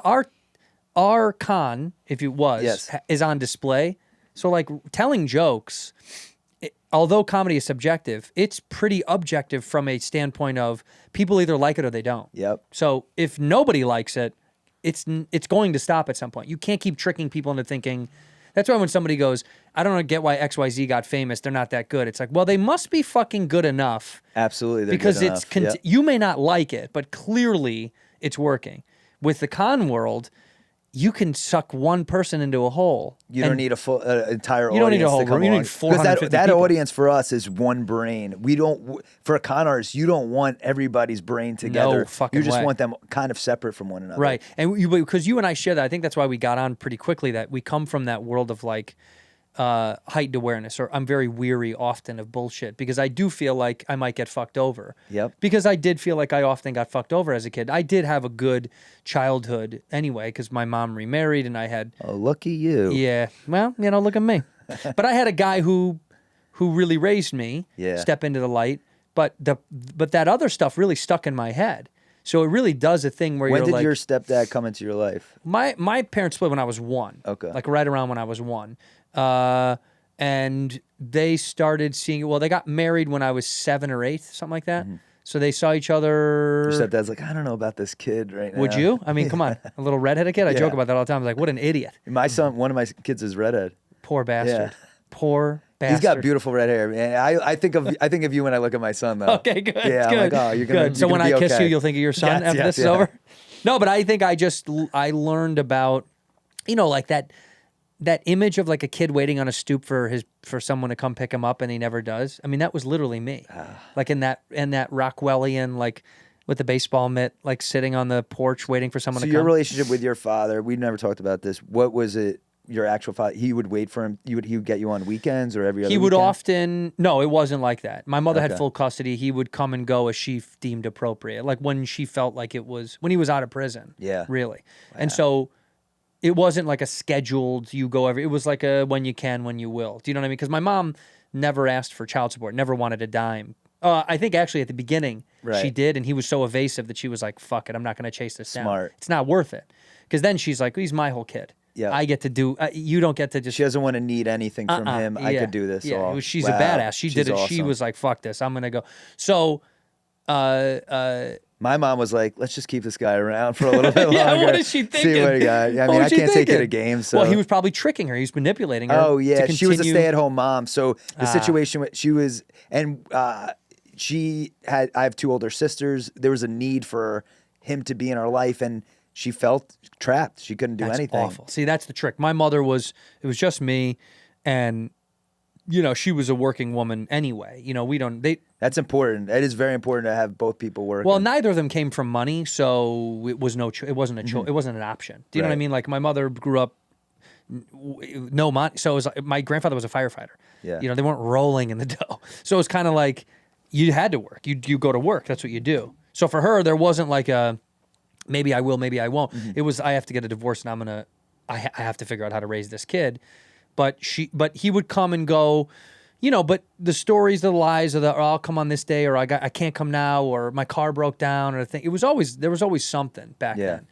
our con, if it was, is on display. So like telling jokes... although comedy is subjective, it's pretty objective from a standpoint of people either like it or they don't. Yep. So if nobody likes it, it's going to stop at some point. You can't keep tricking people into thinking. That's why when somebody goes, I don't get why XYZ got famous, they're not that good. It's like, well, they must be fucking good enough. Absolutely, they're because good it's enough. you may not like it, but clearly it's working. With the con world, you can suck one person into a hole. You don't need a full entire audience. You don't need a whole room. You need 450 that people. audience for us is one brain. We don't, for a con artist, you don't want everybody's brain together. No fucking You just way. want them kind of separate from one another. Right. And because you and I share that, I think that's why we got on pretty quickly, that we come from that world of like heightened awareness, or I'm very weary often of bullshit because I do feel like I might get fucked over. Yep. Because I did feel like I often got fucked over as a kid. I did have a good childhood anyway because my mom remarried and I had... Oh, lucky you. Yeah. Well, you know, look at me. But I had a guy who really raised me, step into the light, but that other stuff really stuck in my head. So it really does a thing where when you're like... When did your stepdad come into your life? My parents split when I was 1. Okay. Like right around when I was 1. And they started seeing... Well, they got married when I was 7 or 8, something like that. Mm-hmm. So they saw each other... Your stepdad's like, I don't know about this kid right now. Would you? I mean, come on. A little redheaded kid? I joke about that all the time. I was like, what an idiot. My son, one of my kids is redhead. Poor bastard. Yeah. Poor bastard. He's got beautiful red hair, man. I think of you when I look at my son, though. Okay, good. Yeah, good. I'm like, oh, you're gonna. Good. So when I kiss you, you'll think of your son after this is over. No, but I think I learned about, like that image of like a kid waiting on a stoop for someone to come pick him up and he never does. I mean, that was literally me. Like in that Rockwellian, like with the baseball mitt, like sitting on the porch waiting for someone to come. So your relationship with your father, we've never talked about this. What was it? Your actual father, he would wait for him. He would get you on weekends or every other He would weekend? often, no, it wasn't like that. My mother had full custody. He would come and go as she deemed appropriate. Like when she felt like when he was out of prison. Yeah. Really. Wow. And so it wasn't like a scheduled, it was like a when you can, when you will. Do you know what I mean? Because my mom never asked for child support, never wanted a dime. I think actually at the beginning she did, and he was so evasive that she was like, fuck it, I'm not going to chase this down. It's not worth it. Because then she's like, he's my whole kid. Yeah, I get to do. You don't get to just. She doesn't want to need anything from him. I could do this. Yeah, she's a badass. She did it. Awesome. She was like, "Fuck this, I'm gonna go." So, my mom was like, "Let's just keep this guy around for a little bit longer." Yeah, what is she thinking? See what he got. I mean, I can't take you to games. So. Well, he was probably tricking her. He was manipulating her. Oh yeah, to she was a stay-at-home mom. So the situation, she was, and she had. I have 2 older sisters. There was a need for him to be in our life, and she felt trapped. She couldn't do That's anything. awful. See, that's the trick. My mother was, it was just me, and, you know, she was a working woman anyway. You know, That's important. It is very important to have both people working. well, neither of them came from money, so it was it wasn't a it wasn't an option. Do you know what I Right. mean? Like, my mother grew up no money, so it was like, my grandfather was a firefighter. Yeah. You know, they weren't rolling in the dough. So it was kind of like you had to work. You go to work. That's what you do. So for her, there wasn't like a maybe I will, maybe I won't. It was I have to get a divorce and I have to figure out how to raise this kid. But he would come and go, you know. But the stories, the lies, or I'll come on this day, or I can't come now, or my car broke down, or there was always something back then.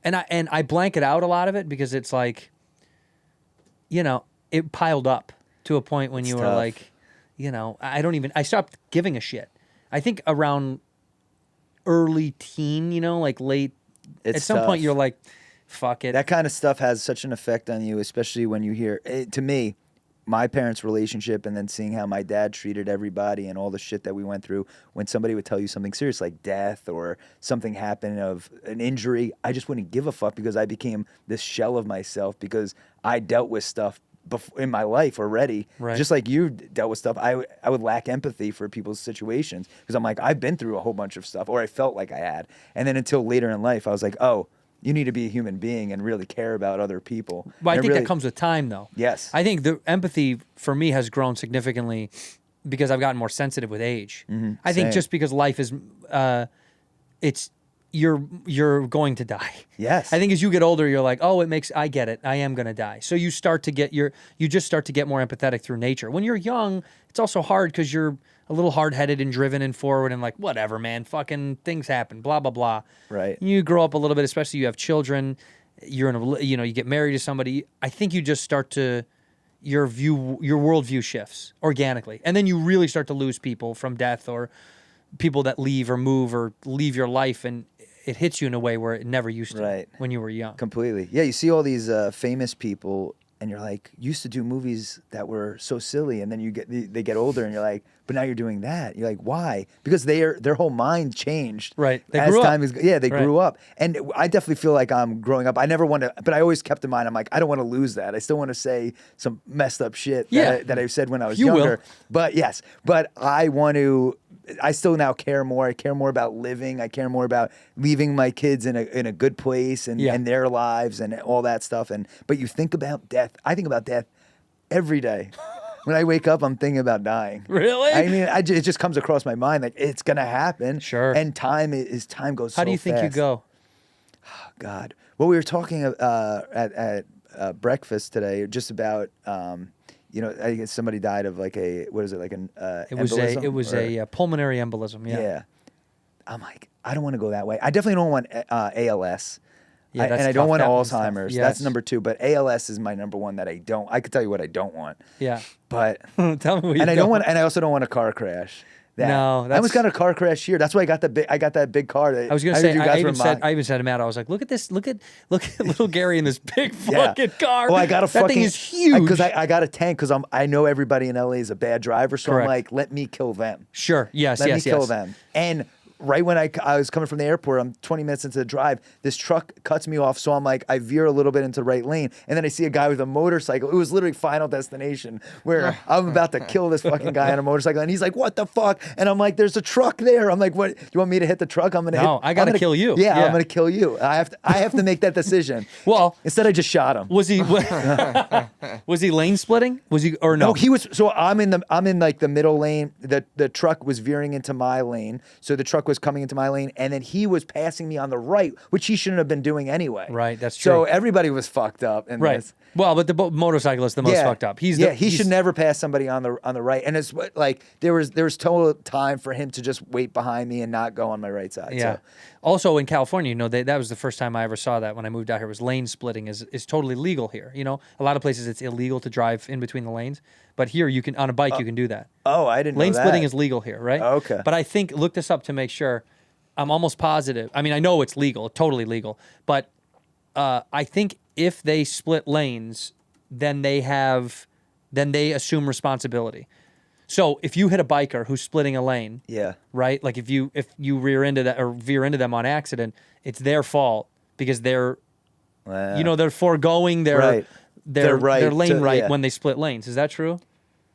And I blanket out a lot of it because it's like, you know, it piled up to a point when you were tough. like, you know, I stopped giving a shit. I think around early teen, you know, like late. It's at some tough. point, you're like, fuck it. That kind of stuff has such an effect on you, especially when you hear, to me, my parents' relationship and then seeing how my dad treated everybody and all the shit that we went through. When somebody would tell you something serious like death or something happened of an injury, I just wouldn't give a fuck because I became this shell of myself because I dealt with stuff in my life already. Right. Just like you dealt with stuff, I would lack empathy for people's situations because I'm like, I've been through a whole bunch of stuff, or I felt like I had. And then until later in life, I was like, oh, you need to be a human being and really care about other people. But I And think really, that comes with time, though. Yes. I think the empathy for me has grown significantly because I've gotten more sensitive with age. I think Same. just because life is, you're going to die. Yes. I think as you get older, you're like, oh, I get it. I am going to die. So you just start to get more empathetic through nature. When you're young, it's also hard because you're a little hard-headed and driven and forward and like, whatever, man, fucking things happen, blah, blah, blah. Right. You grow up a little bit, especially you have children, you get married to somebody. I think you just start to, your worldview shifts organically. And then you really start to lose people from death or people that leave or move or leave your life, and it hits you in a way where it never used to Right. when you were young. Completely. Yeah, you see all these famous people, and you're like, used to do movies that were so silly, and then they get older, and you're like, but now you're doing that. You're like, why? Because their whole mind changed. Right. They as grew up. time is they Right. grew up, and I definitely feel like I'm growing up. I never want to, but I always kept in mind, I'm like, I don't want to lose that. I still want to say some messed up shit that I said when I was You will. younger. But yes, but I want to. I still now care more. I care more about living. I care more about leaving my kids in a good place and their lives and all that stuff. But you think about death. I think about death every day. When I wake up, I'm thinking about dying. Really? I mean, it just comes across my mind like it's gonna happen. Sure. And time goes. How do you think you fast. go? God. Well, we were talking at breakfast today just about. I guess somebody died of like it was It was a pulmonary embolism. Yeah. Yeah. I'm like, I don't want to go that way. I definitely don't want ALS. Yeah, that's and I don't tough. want That one's tough. Alzheimer's. Yes. That's number 2. But ALS is my number 1 that I don't. I could tell you what I don't want. Yeah. But Tell me what you and I don't don't want. And I also don't want a car crash. No, I almost got a car crash here. That's why I got that big car. That I was gonna heard say. you guys I even said to Matt, I was like, "Look at this! Look at little Gary in this big Yeah. fucking car. Well, I got a that fucking thing is huge. because I got a tank because I know everybody in LA is a bad driver, so Correct. I'm like, let me kill them. Sure. Yes. Let yes. me kill yes. them. And right when I was coming from the airport, I'm 20 minutes into the drive, this truck cuts me off, so I'm like, I veer a little bit into the right lane, and then I see a guy with a motorcycle. It was literally Final Destination, where I'm about to kill this fucking guy on a motorcycle, and he's like, what the fuck? And I'm like, there's a truck there. I'm like, what? You want me to hit the truck? I'm gonna No, I gotta kill you. Yeah, Yeah. I'm gonna kill you. I have to make that decision. Well, instead I just shot him. Was he? Was he lane splitting? Was he or no? No, he was. So I'm in like the middle lane. The truck was veering into my lane, so the truck was coming into my lane, and then he was passing me on the right, which he shouldn't have been doing anyway. Right, that's So true. everybody was fucked up. In right. this. Well, but the motorcyclist is the most fucked up. He should never pass somebody on the right. And it's like there was total time for him to just wait behind me and not go on my right side. Yeah. So. Also in California, that was the first time I ever saw that when I moved out here. Was lane splitting is totally legal here. A lot of places it's illegal to drive in between the lanes, but here you can on a bike you can do that. Oh, I didn't know Lane that. splitting is legal here, right? Okay. But I think look this up to make sure. I'm almost positive. I mean, I know it's legal, totally legal, but I think if they split lanes, then they assume responsibility. So if you hit a biker who's splitting a lane, Yeah. right? Like if you rear into that or veer into them on accident, it's their fault because they're, Wow. they're foregoing their Right. their right their lane to- right yeah. when they split lanes. Is that true?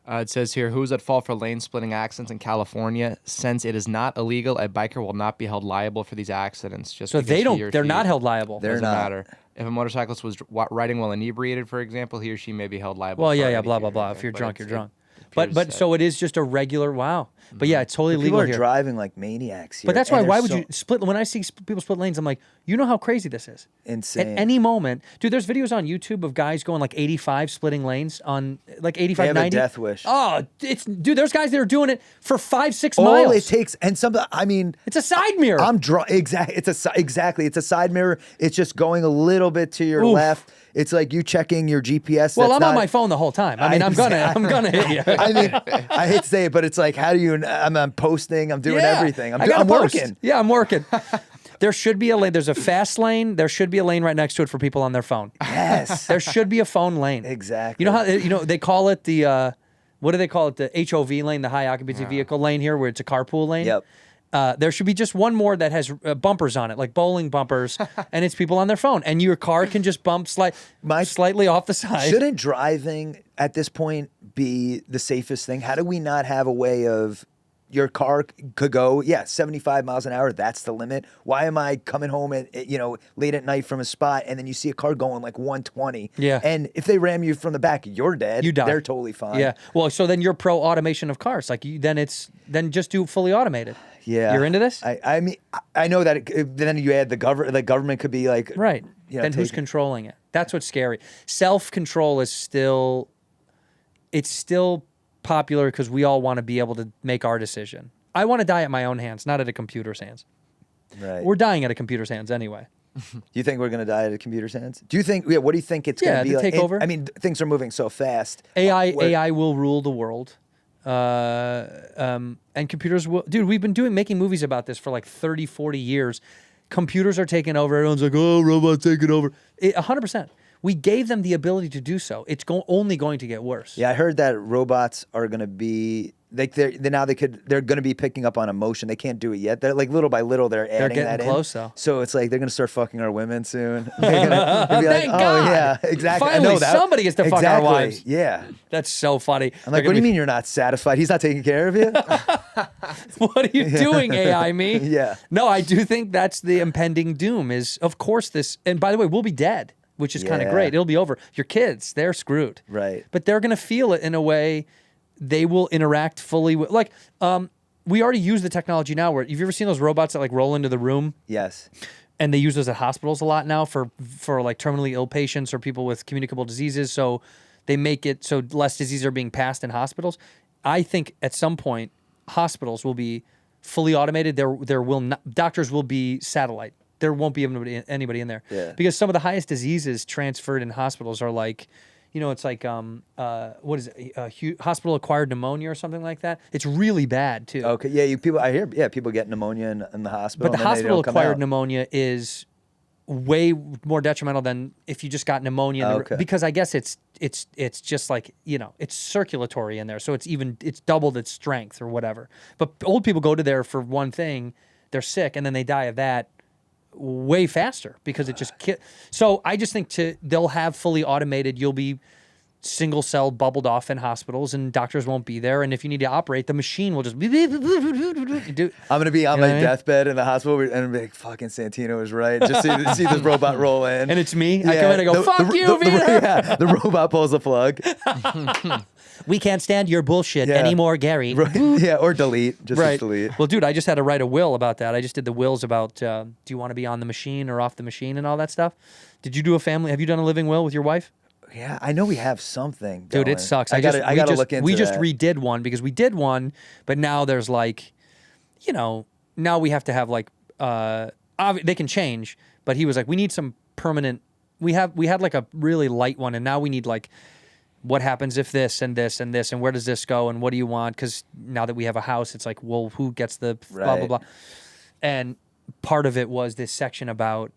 It says here, who's at fault for lane splitting accidents in California? Since it is not illegal, a biker will not be held liable for these accidents. Just So because they he don't. or They're she- not held liable. They're Doesn't not. matter. If a motorcyclist was riding while inebriated, for example, he or she may be held liable. Well, for yeah, any blah blah fee or blah. anything, If you're but drunk, you're it drunk. appears But that- so it is just a regular wow. But yeah, it's totally People legal are here. driving like maniacs here. But that's why. and Why they're would so you split? When I see people split lanes, I'm like, you know how crazy this is. Insane. At any moment, dude. There's videos on YouTube of guys going like 85 splitting lanes on like 85, They have a 90. death wish. Oh, dude. There's guys that are doing it for 5-6 All miles. it takes, and some. I mean, It's a side mirror. Exactly. Exactly. It's a side mirror. It's just going a little bit to your Oof. left. It's like you checking your GPS. well, that's I'm on not- my phone the whole time. I mean, I'm gonna hit you. I mean, I hate to say it, but it's like, how do you? I'm posting. I'm doing Yeah, everything. I gotta I'm post. working. Yeah, I'm working. There should be a lane. There's a fast lane. There should be a lane right next to it for people on their phone. Yes. There should be a phone lane. Exactly. You know how they call it the what do they call it? The HOV lane, the high occupancy vehicle lane here, where it's a carpool lane. Yep. There should be just one more that has bumpers on it, like bowling bumpers, and it's people on their phone, and your car can just bump slightly off the side. Shouldn't driving at this point be the safest thing? How do we not have a way of your car could go, 75 miles an hour. That's the limit. Why am I coming home at late at night from a spot and then you see a car going like 120? Yeah. And if they ram you from the back, you're dead. You die. They're totally fine. Yeah. Well, so then you're pro automation of cars. Like then just do fully automated. Yeah. You're into this? I mean, I know that then you add the government. The government could be like, Right. Then who's taking- controlling it? That's what's scary. Self-control is still popular because we all want to be able to make our decision. I want to die at my own hands, not at a computer's hands. Right. We're dying at a computer's hands anyway. Do you think we're going to die at a computer's hands? Do you think? Yeah. What do you think it's going to be to like? take over. I mean, things are moving so fast. AI will rule the world. And computers will. Dude, we've been making movies about this for like 30, 40 years. Computers are taking over. Everyone's like, oh, robots taking over. 100%. We gave them the ability to do so. It's only going to get worse. Yeah, I heard that robots are going to be like they're going to be picking up on emotion. They can't do it yet. They're like little by little they're adding that getting in. close, though. So it's like they're going to start fucking our women soon. They're gonna be Thank like, God. oh yeah, exactly. I Finally, know that. somebody gets to fuck our Exactly. wives. Yeah. That's so funny. I'm like, what do you mean you're not satisfied? He's not taking care of you? What are you doing, AI me? Yeah. No, I do think that's the impending doom is, of course, this. And by the way, we'll be dead, which is kind of Yeah. great. It'll be over. Your kids, they're screwed. Right. But they're going to feel it in a way they will interact fully with. Like, we already use the technology now where, have you ever seen those robots that like roll into the room? Yes. And they use those at hospitals a lot now for like terminally ill patients or people with communicable diseases. So they make it so less diseases are being passed in hospitals. I think at some point hospitals will be fully automated. There will not, doctors will be satellite. There won't be anybody in there. Yeah. Because some of the highest diseases transferred in hospitals are like, it's like what is it? Hospital acquired pneumonia or something like that. It's really bad too. Okay. Yeah. I hear. Yeah. People get pneumonia in the hospital. But the and then they don't come hospital-acquired out. pneumonia is way more detrimental than if you just got pneumonia. Okay. Because I guess it's just like, it's circulatory in there. So it's doubled its strength or whatever. But old people go to there for one thing, they're sick, and then they die of that way faster because it just so I just think they'll have fully automated. You'll be single cell bubbled off in hospitals and doctors won't be there, and if you need to operate, the machine will just do. I'm gonna be on my deathbed in the hospital and be like, "Fucking Santino was right." Just see this robot roll in, And it's me. I come in and go, "Fuck you, Vider." Yeah, the robot pulls the plug. We can't stand your bullshit anymore, Gary. Right. Yeah, or delete. Just Right. delete. Well, dude, I just had to write a will about that. I just did the wills about do you want to be on the machine or off the machine and all that stuff. Did you do a family? Have you done a living will with your wife? Yeah, I know we have something. Dude, going. it sucks. I gotta look into We just that. redid one because we did one, but now there's like, now we have to have like, they can change, but he was like, we need some permanent. We had like a really light one, and now we need like, what happens if this and this and this, and where does this go, and what do you want? Because now that we have a house, it's like, well, who gets the blah, blah, Right. blah. And part of it was this section about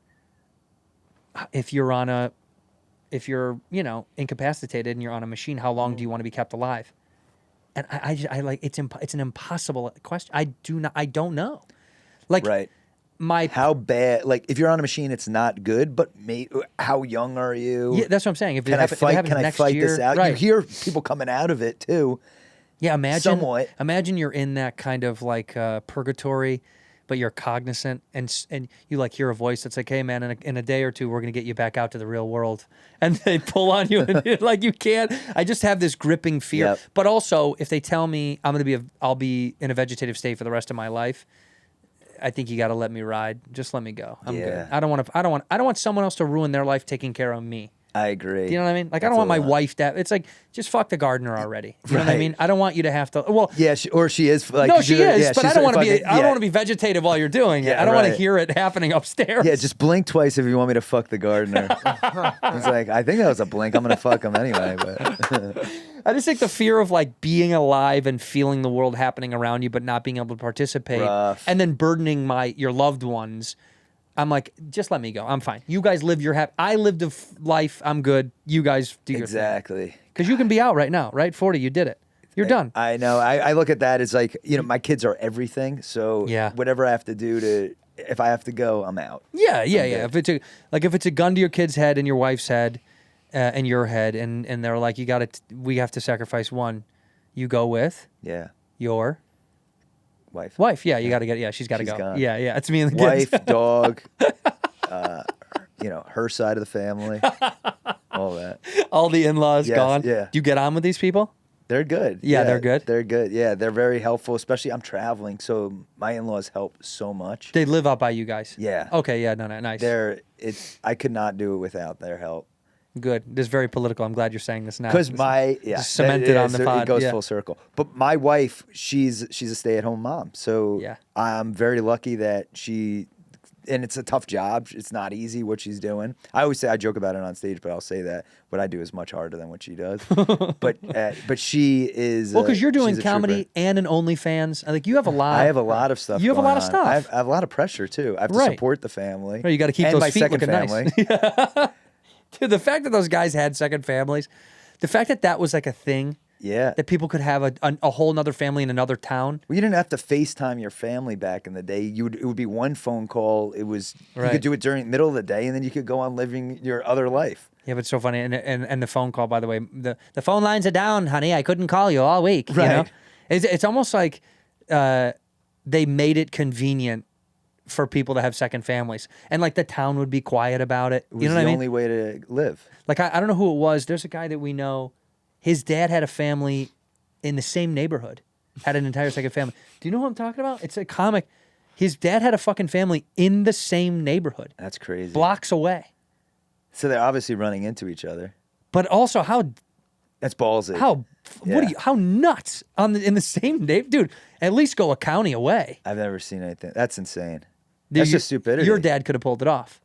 if you're, incapacitated and you're on a machine, how long do you want to be kept alive? And I like, it's an impossible question. I don't know. Like, Right. how bad? Like, if you're on a machine, it's not good. But how young are you? Yeah, that's what I'm saying. If Can I fight? Can I fight this out? Right. You hear people coming out of it too. Yeah, imagine. Somewhat. Imagine you're in that kind of like purgatory, but you're cognizant, and you like hear a voice that's like, "Hey, man, in a day or two, we're gonna get you back out to the real world," and they pull on you, and you're like, you can't. I just have this gripping fear. Yep. But also, if they tell me I'll be in a vegetative state for the rest of my life, I think you got to let me ride. Just let me go. I'm good. I don't want someone else to ruin their life taking care of me. I agree. Do you know what I mean? Like, I That's don't want a my lot. wife to. It's like, just fuck the gardener already. You know what I Right. mean? I don't want you to have to. Well, Yeah, or she is. Like, no, she is. yeah, but I she's don't want to be. fucking- I don't yeah. want to be vegetative while you're doing it. Yeah, I don't want to right. hear it happening upstairs. Yeah, just blink twice if you want me to fuck the gardener. He's like, I think that was a blink. I'm gonna fuck him anyway. But I just think the fear of like being alive and feeling the world happening around you, but not being able to participate, Rough. and then burdening your loved ones. I'm like, just let me go. I'm fine. You guys live your I lived a life. I'm good. You guys do your thing. exactly. Because you can be out right now, right? 40, you did it. You're done. I know. I look at that as like, my kids are everything. So Yeah. whatever I have to do if I have to go, I'm out. Yeah. If it's a gun to your kid's head and your wife's head, and your head, and they're like, we have to sacrifice one. You go with Yeah. your Wife. Yeah, you got to get. Yeah, she's got to She's go. gone. Yeah. It's me and the kids. Wife, dog, her side of the family, all that. All the in-laws Yes, gone. yeah. Do you get on with these people? They're good. Yeah, they're good? They're good. Yeah, they're very helpful, especially I'm traveling, so my in-laws help so much. They live out by you guys. Yeah. Okay. Yeah. No. Nice. I could not do it without their help. Good. This is very political. I'm glad you're saying this now. Because Just cemented on the pod. It goes Yeah. full circle. But my wife, she's a stay-at-home mom, so Yeah. I'm very lucky that and it's a tough job. It's not easy what she's doing. I always say, I joke about it on stage, but I'll say that what I do is much harder than what she does. but she is. Well, because you're doing she's a comedy trooper. and an OnlyFans. I think you have a lot. I have a lot of stuff. You have a going lot of on. stuff. I have a lot of pressure too. I have to Right. support the family. Right, you gotta keep and those my feet second looking nice. family. Dude, the fact that those guys had second families, the fact that was like a thing, Yeah. that people could have a whole nother family in another town. Well, you didn't have to FaceTime your family back in the day. It would be one phone call. You Right. could do it during middle of the day, and then you could go on living your other life. Yeah, but it's so funny. And the phone call, by the way, the phone lines are down, honey. I couldn't call you all week. You know? Right. It's almost like they made it convenient for people to have second families, and like the town would be quiet about it. It was You know the what I mean? only way to live. Like I don't know who it was. There's a guy that we know. His dad had a family in the same neighborhood, had an entire second family. Do you know who I'm talking about? It's a comic. His dad had a fucking family in the same neighborhood, That's crazy. blocks away. So they're obviously running into each other. But also how That's ballsy. what how nuts in the same neighborhood, dude? At least go a county away. I've never seen anything. That's insane. That's just stupidity. Your dad could have pulled it off.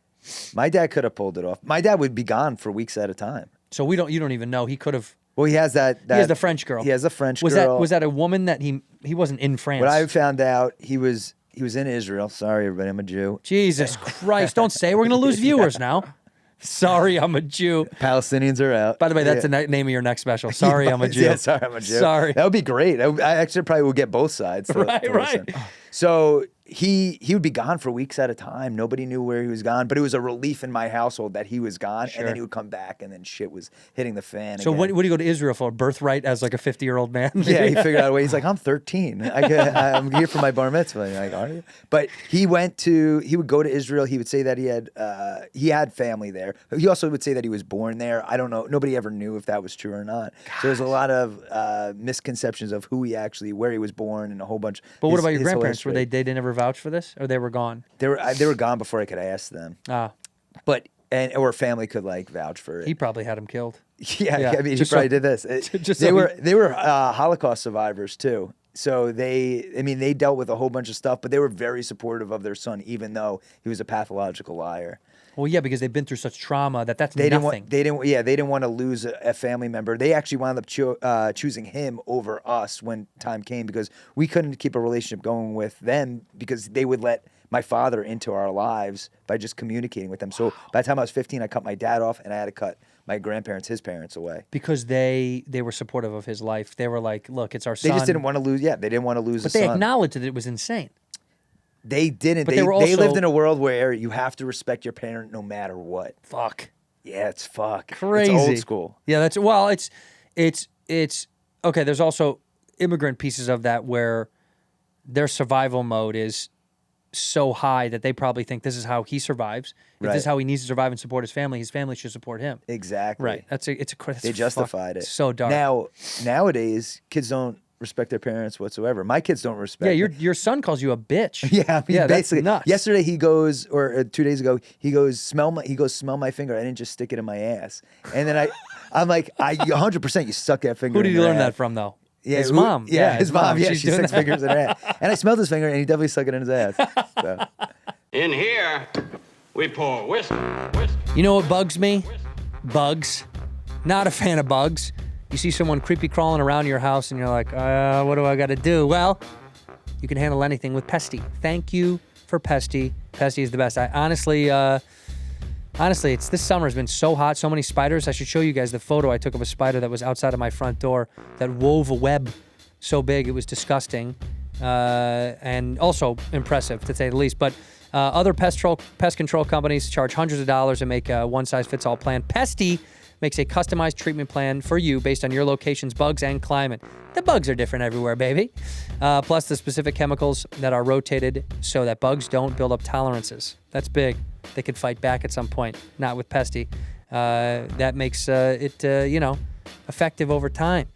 My dad could have pulled it off. My dad would be gone for weeks at a time. So you don't even know he could have. Well, he has that. He has the French girl. He has a French Was girl. that a woman that he wasn't in France? What I found out, he was in Israel. Sorry, everybody, I'm a Jew. Jesus Christ! Don't say we're gonna lose viewers now. Sorry, I'm a Jew. Palestinians are out. By the way, that's Yeah. the name of your next special. Sorry, I'm a Jew. Yeah, sorry, I'm a Jew. Sorry. That would be great. I actually probably would get both sides. To Right. listen. So he would be gone for weeks at a time. Nobody knew where he was gone, but it was a relief in my household that he was gone, and then he would come back, and then shit was hitting the fan. So again. what do you go to Israel for? Birthright as like a 50-year-old man? Yeah, he figured out a way. He's like, I'm 13. I'm here for my bar mitzvah. And you're like, are you? But he would go to Israel. He would say that he had family there. He also would say that he was born there. I don't know. Nobody ever knew if that was true or not. So there's a lot of misconceptions of where he was born, and a whole bunch. But what about your his whole grandparents? Were history. they didn't ever vouch for this, or they were gone? They were gone before I could ask them. But or family could like vouch for it. He probably had him killed. Yeah, I mean, he just probably so- did this. just they so were Holocaust survivors too. So they dealt with a whole bunch of stuff, but they were very supportive of their son, even though he was a pathological liar. Well, yeah, because they've been through such trauma that's They nothing. didn't want to lose a family member. They actually wound up choosing him over us when time came, because we couldn't keep a relationship going with them, because they would let my father into our lives by just communicating with them. So by the time I was 15, I cut my dad off, and I had to cut my grandparents, his parents, away. Because they were supportive of his life. They were like, look, it's our son. They just didn't want to lose. Yeah, they didn't want to lose. But a they son. acknowledged that it was insane. They didn't. But They they were also- lived in a world where you have to respect your parent no matter what. Fuck. Yeah, it's fuck. Crazy. It's old school. Yeah, that's well. It's okay. There's also immigrant pieces of that where their survival mode is so high that they probably think this is how he survives. If this is Right. how he needs to survive and support his family should support him. Exactly. Right. That's They justified it. So dark. Nowadays, kids don't respect their parents whatsoever. My kids don't respect. yeah, me. your son calls you a bitch. Yeah, I mean, yeah, basically. that's nuts. Yesterday he goes, or 2 days ago, he goes smell my finger. I didn't just stick it in my ass. And then I'm like, 100% you suck that finger. Who did in you your learn ass. that from though? Yeah, his mom. Yeah, his mom. Yeah, She's she doing sticks that. fingers in her ass. And I smelled his finger, and he definitely stuck it in his ass. So. In here, we pour whiskey, whiskey. You know what bugs me? Bugs. Not a fan of bugs. You see someone creepy crawling around your house and you're like, what do I got to do? Well, you can handle anything with PESTIE. Thank you for PESTIE. PESTIE is the best. I honestly, it's this summer has been so hot, so many spiders. I should show you guys the photo I took of a spider that was outside of my front door that wove a web so big it was disgusting and also impressive to say the least. But other pest control companies charge hundreds of dollars and make a one-size-fits-all plan. PESTIE makes a customized treatment plan for you based on your location's bugs and climate. The bugs are different everywhere, baby. Plus the specific chemicals that are rotated so that bugs don't build up tolerances. That's big. They could fight back at some point. Not with PESTIE. That makes it, effective over time.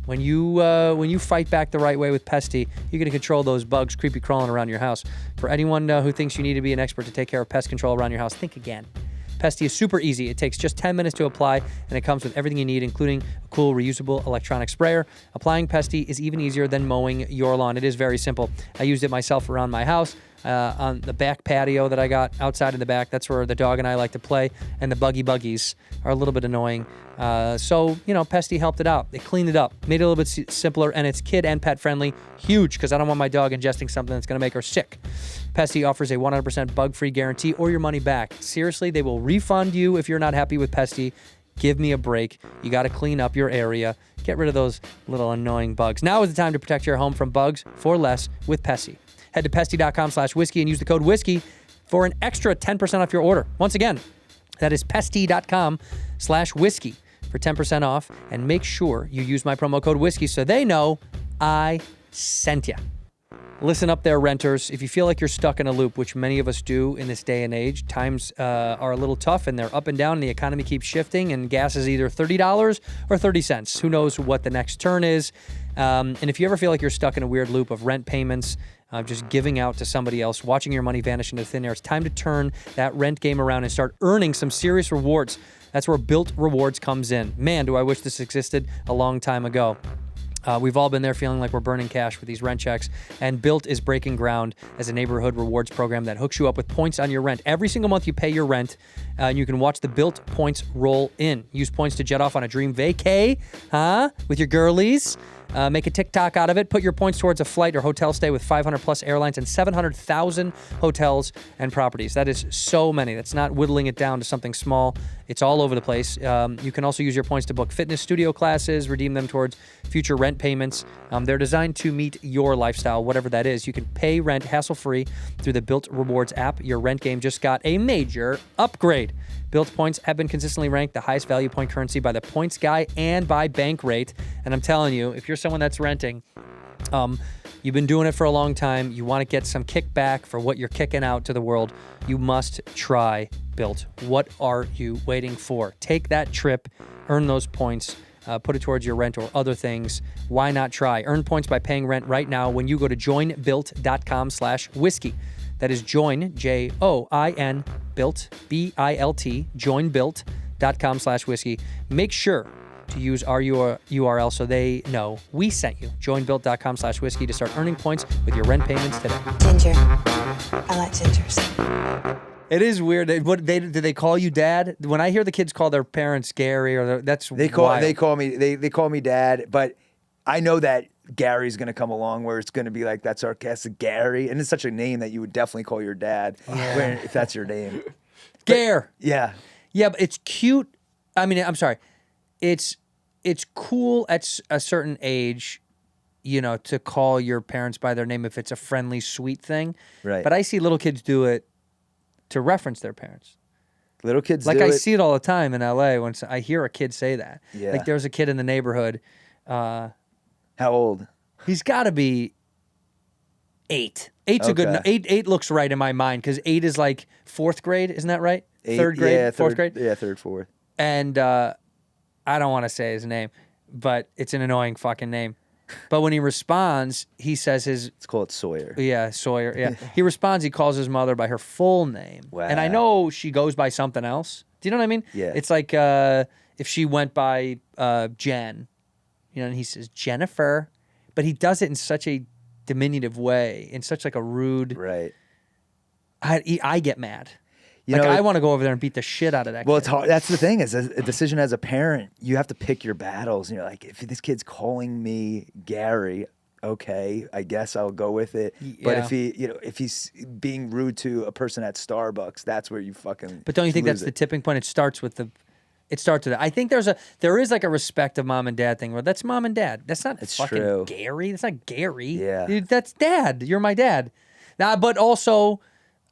When you fight back the right way with PESTIE, you're going to control those bugs creepy crawling around your house. For anyone who thinks you need to be an expert to take care of pest control around your house, think again. PESTIE is super easy. It takes just 10 minutes to apply, and it comes with everything you need, including a cool reusable electronic sprayer. Applying PESTIE is even easier than mowing your lawn. It is very simple. I used it myself around my house. On the back patio that I got outside in the back. That's where the dog and I like to play, and the buggies are a little bit annoying. So, PESTIE helped it out. They cleaned it up, made it a little bit simpler, and it's kid and pet friendly. Huge, because I don't want my dog ingesting something that's going to make her sick. PESTIE offers a 100% bug-free guarantee or your money back. Seriously, they will refund you if you're not happy with PESTIE. Give me a break. You got to clean up your area. Get rid of those little annoying bugs. Now is the time to protect your home from bugs for less with PESTIE. Head to pestie.com/whiskey and use the code whiskey for an extra 10% off your order. Once again, that is pestie.com/whiskey for 10% off. And make sure you use my promo code whiskey so they know I sent you. Listen up there, renters. If you feel like you're stuck in a loop, which many of us do in this day and age, times are a little tough and they're up and down and the economy keeps shifting and gas is either $30 or 30 cents. Who knows what the next turn is? And if you ever feel like you're stuck in a weird loop of rent payments, just giving out to somebody else, watching your money vanish into thin air, it's time to turn that rent game around and start earning some serious rewards. That's where BILT Rewards comes in. Man, do I wish this existed a long time ago. We've all been there feeling like we're burning cash with these rent checks, and BILT is breaking ground as a neighborhood rewards program that hooks you up with points on your rent. Every single month you pay your rent, and you can watch the BILT points roll in. Use points to jet off on a dream vacay, with your girlies. Make a TikTok out of it. Put your points towards a flight or hotel stay with 500 plus airlines and 700,000 hotels and properties. That is so many. That's not whittling it down to something small. It's all over the place. You can also use your points to book fitness studio classes, redeem them towards future rent payments. They're designed to meet your lifestyle, whatever that is. You can pay rent hassle-free through the BILT Rewards app. Your rent game just got a major upgrade. BILT points have been consistently ranked the highest value point currency by the Points Guy and by Bankrate. And I'm telling you, if you're someone that's renting, you've been doing it for a long time, you want to get some kickback for what you're kicking out to the world, you must try BILT. What are you waiting for? Take that trip, earn those points, put it towards your rent or other things. Why not try? Earn points by paying rent right now when you go to joinbilt.com/whiskey. That is join, Join, BILT, BILT, joinbilt.com/whiskey. Make sure to use our URL so they know we sent you. Joinbilt.com/whiskey to start earning points with your rent payments today. Ginger. I like gingers. It is weird. Do they call you dad? When I hear the kids call their parents Gary, that's They call wild. me dad, but I know that Gary's gonna come along where it's gonna be like that sarcastic Gary, and it's such a name that you would definitely call your dad if that's your name. Gare. Yeah. Yeah, but it's cute. I mean, I'm sorry. It's cool at a certain age. to call your parents by their name if it's a friendly, sweet thing. Right. But I see little kids do it to reference their parents. Little kids Like do I it. see it all the time in LA when I hear a kid say that. Yeah. Like there was a kid in the neighborhood. How old? He's got to be 8. 8's a good. Okay. 8 looks right in my mind because 8 is like 4th grade, isn't that right? 3rd grade, yeah, 4th grade. Yeah, 3rd, 4th. And I don't want to say his name, but it's an annoying fucking name. But when he responds, he says his. It's called Sawyer. Yeah, Sawyer. Yeah, he responds. He calls his mother by her full name. Wow. And I know she goes by something else. Do you know what I mean? Yeah. It's like if she went by Jen, and he says Jennifer, but he does it in such a diminutive way, in such like a rude. Right. I get mad. You Like know, I want to go over there and beat the shit out of that. Well, kid. it's hard. That's the thing is a decision as a parent, you have to pick your battles. And you're like, if this kid's calling me Gary, okay, I guess I'll go with it. But if if he's being rude to a person at Starbucks, that's where you fucking. But don't you think lose that's the tipping point? It starts with that. I think there is like a respect of mom and dad thing where that's mom and dad. That's not It's fucking true. Gary. That's not Gary. Yeah. Dude, that's dad. You're my dad. Now, but also,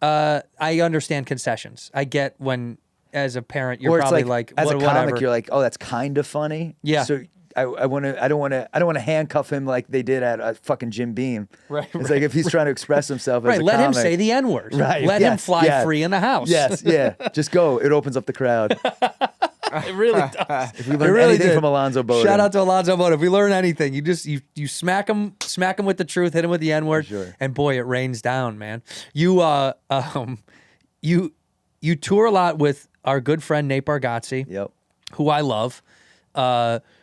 I understand concessions. I get when, as a parent, you're Or it's probably like as a comic, whatever. you're like, oh, that's kind of funny. Yeah. So I don't want to handcuff him like they did at fucking Jim Beam. Right, It's like if he's trying to express himself as Right, a let him comic. say the N word. Right. Let him yes, fly yeah. free in the house. Yes. Yeah. Just go. It opens up the crowd. It really does. If we learn anything from Alonzo Bowden. Shout out to Alonzo Bowden. If we learn anything, you smack him with the truth, hit him with the N word, Sure. and boy, it rains down, man. You tour a lot with our good friend Nate Bargatze, Yep. who I love,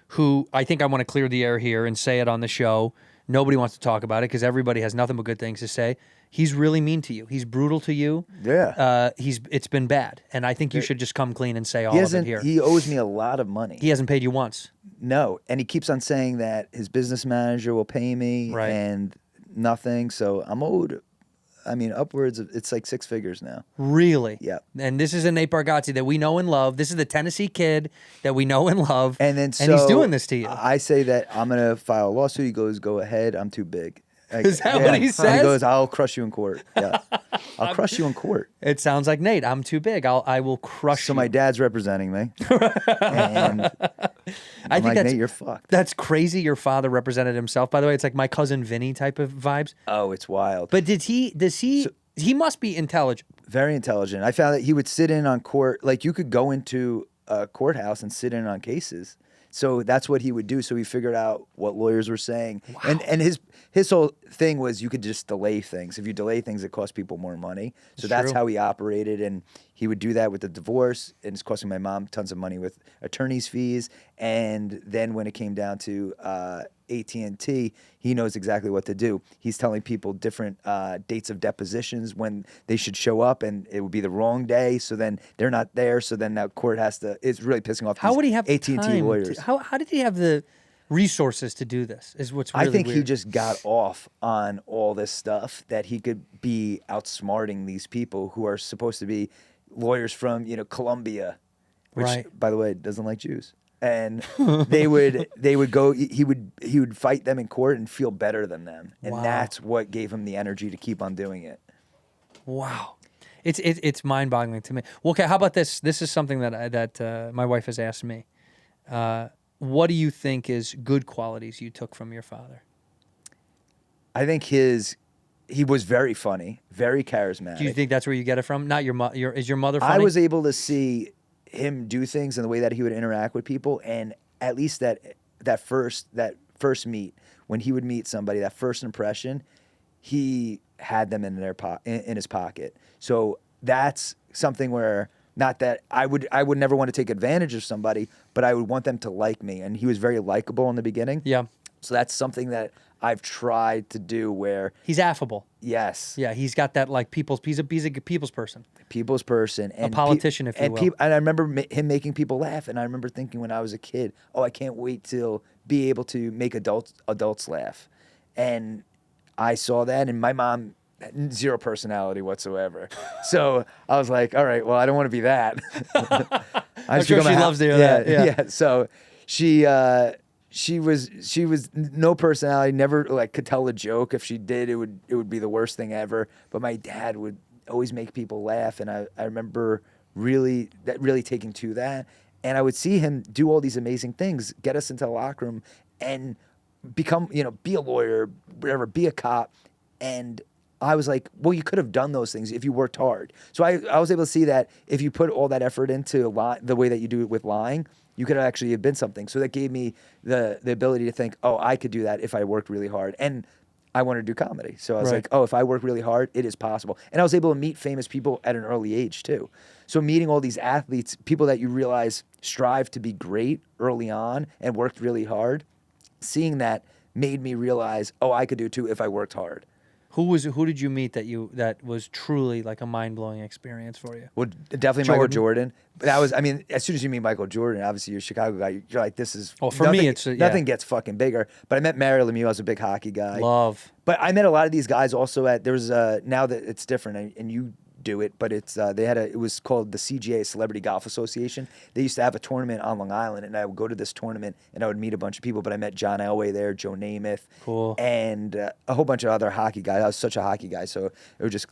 who I think I want to clear the air here and say it on the show. Nobody wants to talk about it because everybody has nothing but good things to say. He's really mean to you. He's brutal to you. Yeah. It's been bad, and I think you should just come clean and say all He of it hasn't. here. He owes me a lot of money. He hasn't paid you once. No, and he keeps on saying that his business manager will pay me, Right. and nothing. So I'm owed. I mean, upwards of it's like 6 figures now. Really? Yeah. And this is a Nate Bargatze that we know and love. This is the Tennessee kid that we know and love. And then he's doing this to you. I say that I'm gonna file a lawsuit. He goes, "Go ahead. I'm too big." Like, Is that what he says? He goes, "I'll crush you in court." Yeah, I'll crush you in court. It sounds like Nate. I'm too big. I will crush So you. my dad's representing me, and I I'm think like, that's Nate, you're fucked. That's crazy. Your father represented himself. By the way, it's like my cousin Vinny type of vibes. Oh, it's wild. But does he? He must be intelligent. Very intelligent. I found that he would sit in on court. Like you could go into a courthouse and sit in on cases. So that's what he would do. So he figured out what lawyers were saying. Wow. And his whole thing was you could just delay things. If you delay things, it costs people more money. So that's how he operated. And he would do that with the divorce. And it's costing my mom tons of money with attorney's fees. And then when it came down to AT&T, he knows exactly what to do. He's telling people different dates of depositions when they should show up, and it would be the wrong day. So then they're not there. So then that court has to. It's really pissing off. How would he have AT&T time lawyers? How did he have the resources to do this? Is what's really I think weird. he just got off on all this stuff that he could be outsmarting these people who are supposed to be lawyers from Colombia, which Right. by the way doesn't like Jews. And they would go. He would fight them in court and feel better than them, and Wow. that's what gave him the energy to keep on doing it. Wow. It's mind-boggling to me. Well, okay, how about this? This is something that my wife has asked me. What do you think is good qualities you took from your father? I think he was very funny, very charismatic. Do you think that's where you get it from? Not your mother. Is your mother funny? I was able to see him do things and the way that he would interact with people, and at least that first meet, when he would meet somebody, that first impression, he had them in his pocket. So that's something where, not that I would never want to take advantage of somebody, but I would want them to like me, and he was very likable in the beginning. Yeah. So that's something that I've tried to do where He's affable. yes. Yeah, he's got that like he's a people's person. People's person, and politician, if you will. And I remember him making people laugh, and I remember thinking when I was a kid, oh, I can't wait to be able to make adults laugh, and I saw that, and my mom had zero personality whatsoever, so I was like, all right, well, I don't want to be that. I'm sure she loves you. Yeah. So she she was no personality, never like could tell a joke. If she did, it would be the worst thing ever. But my dad would always make people laugh, and I remember really taking to that. And I would see him do all these amazing things, get us into the locker room, and become, be a lawyer, whatever, be a cop. And I was like, well, you could have done those things if you worked hard. So I was able to see that if you put all that effort into the way that you do it with lying, you could actually have been something. So that gave me the ability to think, oh, I could do that if I worked really hard. And I wanted to do comedy. So I was like, oh, if I work really hard, it is possible. And I was able to meet famous people at an early age too. So meeting all these athletes, people that you realize strive to be great early on and worked really hard, seeing that made me realize, oh, I could do it too if I worked hard. Who did you meet that was truly like a mind-blowing experience for you? Well, definitely Michael Jordan. But that was, as soon as you meet Michael Jordan, obviously you're a Chicago guy, you're like, this is... Well, for me, it's... Nothing gets fucking bigger. But I met Mario Lemieux. I was a big hockey guy. Love. But I met a lot of these guys also at... There was... now that it's different, and you do it, but it's it was called the CGA, Celebrity Golf Association. They used to have a tournament on Long Island, and I would go to this tournament, and I would meet a bunch of people. But I met John Elway there, Joe Namath, cool, and a whole bunch of other hockey guys. I was such a hockey guy, so it was just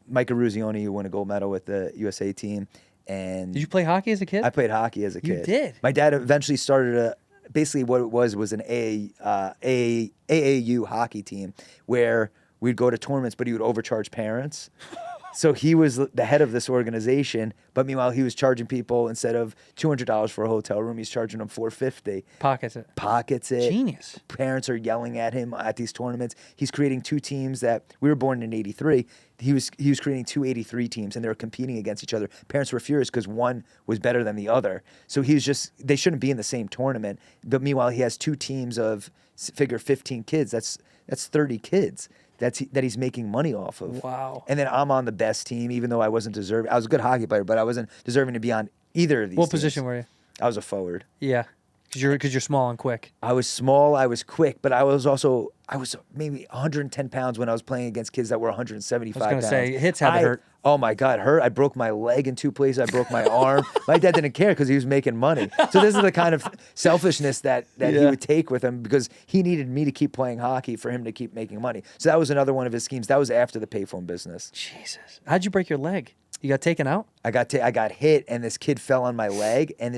Mike Eruzione, who won a gold medal with the USA team. And did you play hockey as a kid? I played hockey as a kid. You did. My dad eventually started basically what it was an AAU hockey team where we'd go to tournaments, but he would overcharge parents. So he was the head of this organization, but meanwhile he was charging people, instead of $200 for a hotel room, he's charging them $450. Pockets it. Genius. Parents are yelling at him at these tournaments. He's creating two teams that we were born in '83. He was creating two '83 teams, and they were competing against each other. Parents were furious because one was better than the other. So they shouldn't be in the same tournament. But meanwhile, he has two teams of figure 15 kids. That's 30 kids. That he's making money off of. Wow. And then I'm on the best team, even though I wasn't deserving. I was a good hockey player, but I wasn't deserving to be on either of these What teams. position were you? I was a forward. Yeah, because you're small and quick. I was small, I was quick, but I was maybe 110 pounds when I was playing against kids that were 175 I was pounds. going to say, hits had to hurt. Oh my God, hurt. I broke my leg in two places. I broke my arm. My dad didn't care because he was making money. So this is the kind of selfishness that he would take with him, because he needed me to keep playing hockey for him to keep making money. So that was another one of his schemes. That was after the payphone business. Jesus. How'd you break your leg? You got taken out? I got hit, and this kid fell on my leg, and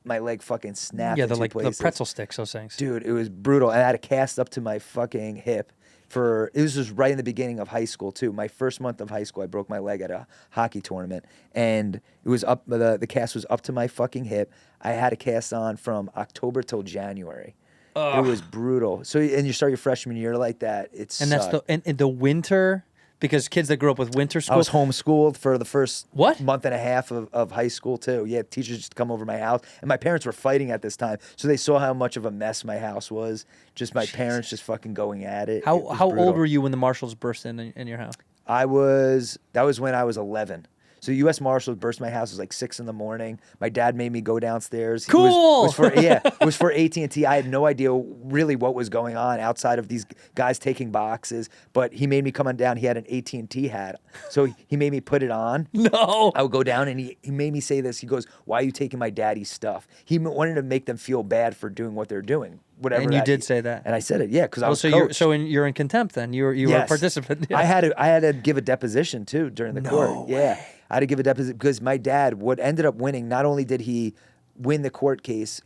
my leg fucking snapped. Yeah, in two places. the pretzel sticks, those things. Dude, it was brutal. And I had a cast up to my fucking hip. It was just right in the beginning of high school too. My first month of high school, I broke my leg at a hockey tournament, and it was up. The cast was up to my fucking hip. I had a cast on from October till January. It was brutal. So, and you start your freshman year like that. That's the winter. Because kids that grew up with winter school. I was homeschooled for the first month and a half of high school too. Yeah, teachers just come over my house, and my parents were fighting at this time, so they saw how much of a mess my house was. Just my parents just fucking going at it. How old were you when the marshals burst in your house? That was when I was 11. So U.S. Marshals burst my house. It was like 6 a.m. My dad made me go downstairs. Cool. It was for AT&T. I had no idea really what was going on outside of these guys taking boxes. But he made me come on down. He had an AT&T hat, so he made me put it on. No. I would go down, and he made me say this. He goes, "Why are you taking my daddy's stuff?" He wanted to make them feel bad for doing what they're doing. Whatever. And you did say that. And I said it, yeah, because I was coach. You're in contempt then. You were a participant. Yeah. I had to give a deposition too during the court. Yeah, I had to give a deposition because my dad, what ended up winning, not only did he win the court case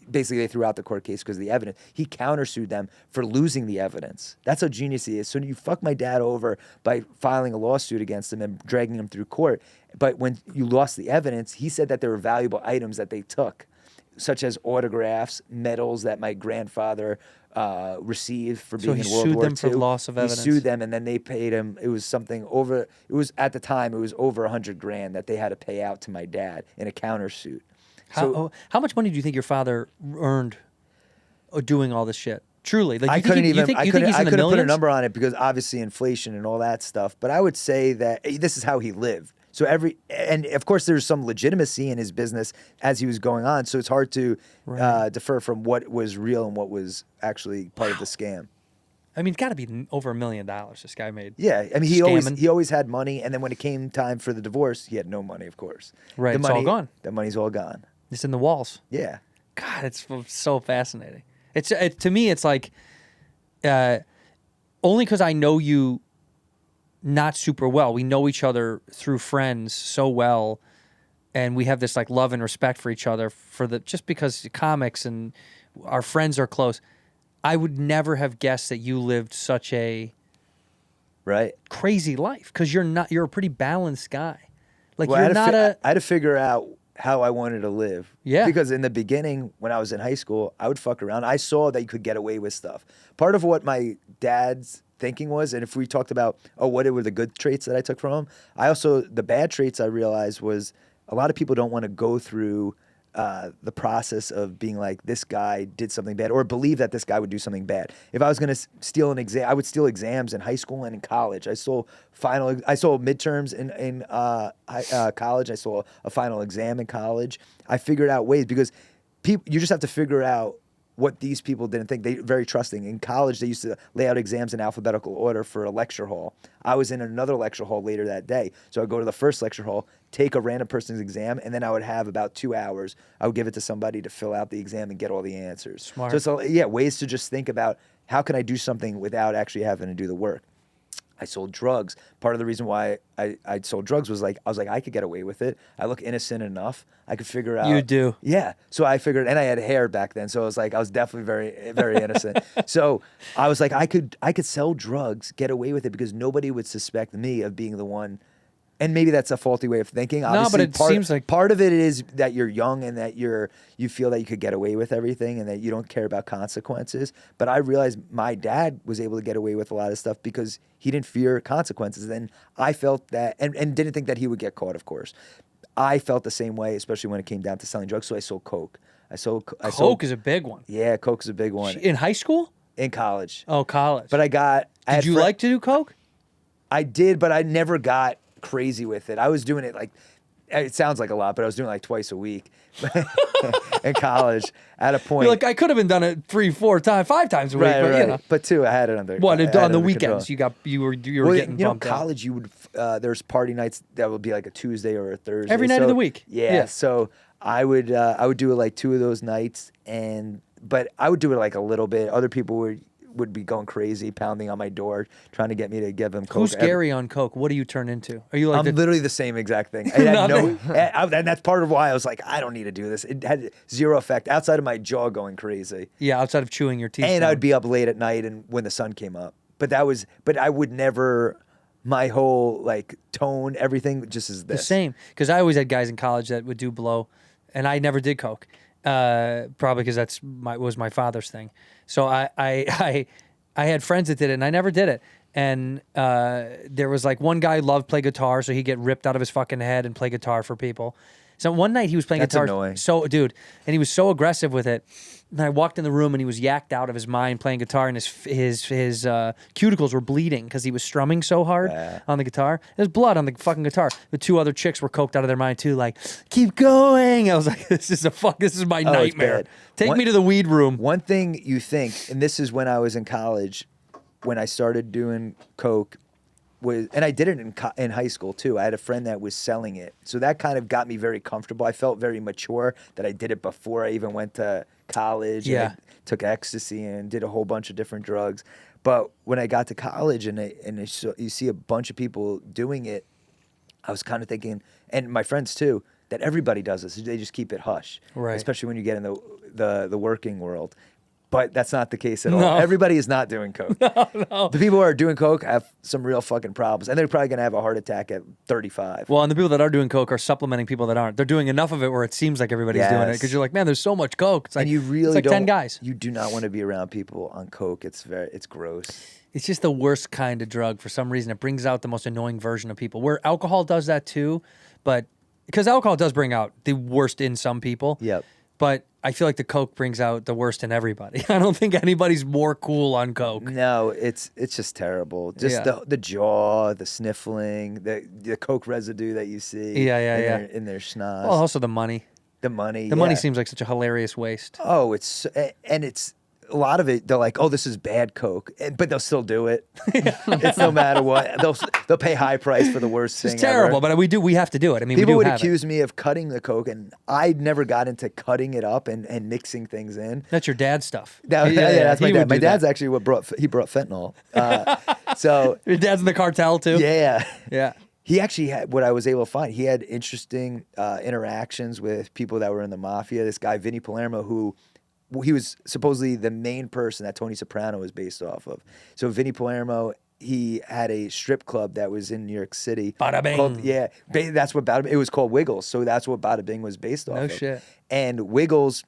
basically they threw out the court case because of the evidence, he countersued them for losing the evidence. That's how genius he is. So you fuck my dad over by filing a lawsuit against him and dragging him through court. But when you lost the evidence, he said that there were valuable items that they took, such as autographs, medals that my grandfather received for being in World War II. So he sued them for loss of evidence. He sued them, and then they paid him. It was at the time, it was over $100,000 that they had to pay out to my dad in a countersuit. How much money do you think your father earned doing all this shit? Truly, like I couldn't put a millions? number on it because obviously inflation and all that stuff. But I would say that this is how he lived. So and of course there's some legitimacy in his business as he was going on. So it's hard to defer from what was real and what was actually part of the scam. I mean, it's got to be over $1 million this guy made. Yeah, I mean, he always had money, and then when it came time for the divorce, he had no money, of course. Right, it's all gone. That money's all gone. It's in the walls. Yeah. God, it's so fascinating. To me, it's like only because I know you not super well. We know each other through friends so well, and we have this like love and respect for each other just because comics and our friends are close. I would never have guessed that you lived such a crazy life because you're a pretty balanced guy. Like Well, you're not a. I had to figure out how I wanted to live. Yeah. Because in the beginning, when I was in high school, I would fuck around. I saw that you could get away with stuff. Part of what my dad's thinking was, and if we talked about, what were the good traits that I took from him, the bad traits I realized was a lot of people don't want to go through the process of being like, this guy did something bad, or believe that this guy would do something bad. If I was going to steal an exam, I would steal exams in high school and in college. I stole midterms in college. I stole a final exam in college. I figured out ways because you just have to figure out what these people didn't think. They're very trusting. In college, they used to lay out exams in alphabetical order for a lecture hall. I was in another lecture hall later that day. So I'd go to the first lecture hall, take a random person's exam, and then I would have about 2 hours. I would give it to somebody to fill out the exam and get all the answers. Smart. So ways to just think about how can I do something without actually having to do the work. I sold drugs. Part of the reason why I sold drugs was I was like, I could get away with it. I look innocent enough. I could figure out. You do. Yeah. So I figured, and I had hair back then, so I was definitely very, very innocent. So I was like, I could sell drugs, get away with it because nobody would suspect me of being the one. And maybe that's a faulty way of thinking. Obviously, but it seems like part of it is that you're young and that you feel that you could get away with everything and that you don't care about consequences. But I realized my dad was able to get away with a lot of stuff because he didn't fear consequences. And I felt that, and didn't think that he would get caught, of course. I felt the same way, especially when it came down to selling drugs. So I sold coke. Coke is a big one. Yeah, coke is a big one. In high school? In college. Oh, college. But Did you like to do coke? I did, but I never got crazy with it. I was doing it it sounds like a lot, but I was doing it twice a week in college at a point. You're like, I could have been done it 3, 4 times, 5 times a week, Right, but right. you know. But 2, I had it under. What, I had on it the under weekends, control. you were getting bumped out. College, you would there's party nights that would be like a Tuesday or a Thursday. Every night of the week. Yeah. So I would do it like 2 of those nights, but I would do it like a little bit. Other people would be going crazy, pounding on my door, trying to get me to give them coke. Who's Gary on coke? What do you turn into? Are you like I'm literally the same exact thing. I had and that's part of why I was like, I don't need to do this. It had zero effect outside of my jaw going crazy. Yeah, outside of chewing your teeth. And down. I'd be up late at night and when the sun came up. But I would never, my whole tone, everything just is this. The same, because I always had guys in college that would do blow, and I never did coke. Probably because was my father's thing. So I had friends that did it, and I never did it. And there was one guy loved play guitar, so he'd get ripped out of his fucking head and play guitar for people. So one night he was playing guitar. Annoying. So dude, and he was so aggressive with it. And I walked in the room and he was yacked out of his mind playing guitar, and his cuticles were bleeding because he was strumming so hard on the guitar. There's blood on the fucking guitar. The 2 other chicks were coked out of their mind too, like, keep going. I was like, this is my nightmare. Take me to the weed room. One thing you think, and this is when I was in college, when I started doing coke, and I did it in high school too. I had a friend that was selling it, so that kind of got me very comfortable. I felt very mature that I did it before I even went to college. Yeah, and I took ecstasy and did a whole bunch of different drugs. But when I got to college and you see a bunch of people doing it, I was kind of thinking, and my friends too, that everybody does this. They just keep it hush, right? Especially when you get in the working world. But that's not the case at all. No. Everybody is not doing coke. No. The people who are doing coke have some real fucking problems, and they're probably gonna have a heart attack at 35. Well, and the people that are doing coke are supplementing people that aren't. They're doing enough of it where it seems like everybody's doing it, because you're like, man, there's so much coke. It's like, and you really it's like don't, 10 guys. You do not want to be around people on coke. It's gross. It's just the worst kind of drug for some reason. It brings out the most annoying version of people. Where alcohol does that too, but because alcohol does bring out the worst in some people. Yep. But I feel like the coke brings out the worst in everybody. I don't think anybody's more cool on coke. No, it's just terrible. Just the jaw, the sniffling, the coke residue that you see. In their schnoz. Well, also the money. The money. The money seems like such a hilarious waste. Oh, it's a lot of it, they're like, "Oh, this is bad coke," but they'll still do it. It's no matter what. They'll pay high price for the worst thing. It's terrible, ever. but we have to do it. I mean, People we would do have accuse me of cutting the coke, and I never got into cutting it up and mixing things in. That's your dad's stuff. Yeah, that's my he dad. would My do dad's that. actually what brought fentanyl. So Your dad's in the cartel too. yeah. Yeah. He actually had what I was able to find. He had interesting interactions with people that were in the mafia. This guy, Vinny Palermo, who he was supposedly the main person that Tony Soprano was based off of. So Vinny Palermo, he had a strip club that was in New York City. Bada Bing. That's what Bada Bing. It was called Wiggles. So that's what Bada Bing was based off of. No shit. And Wiggles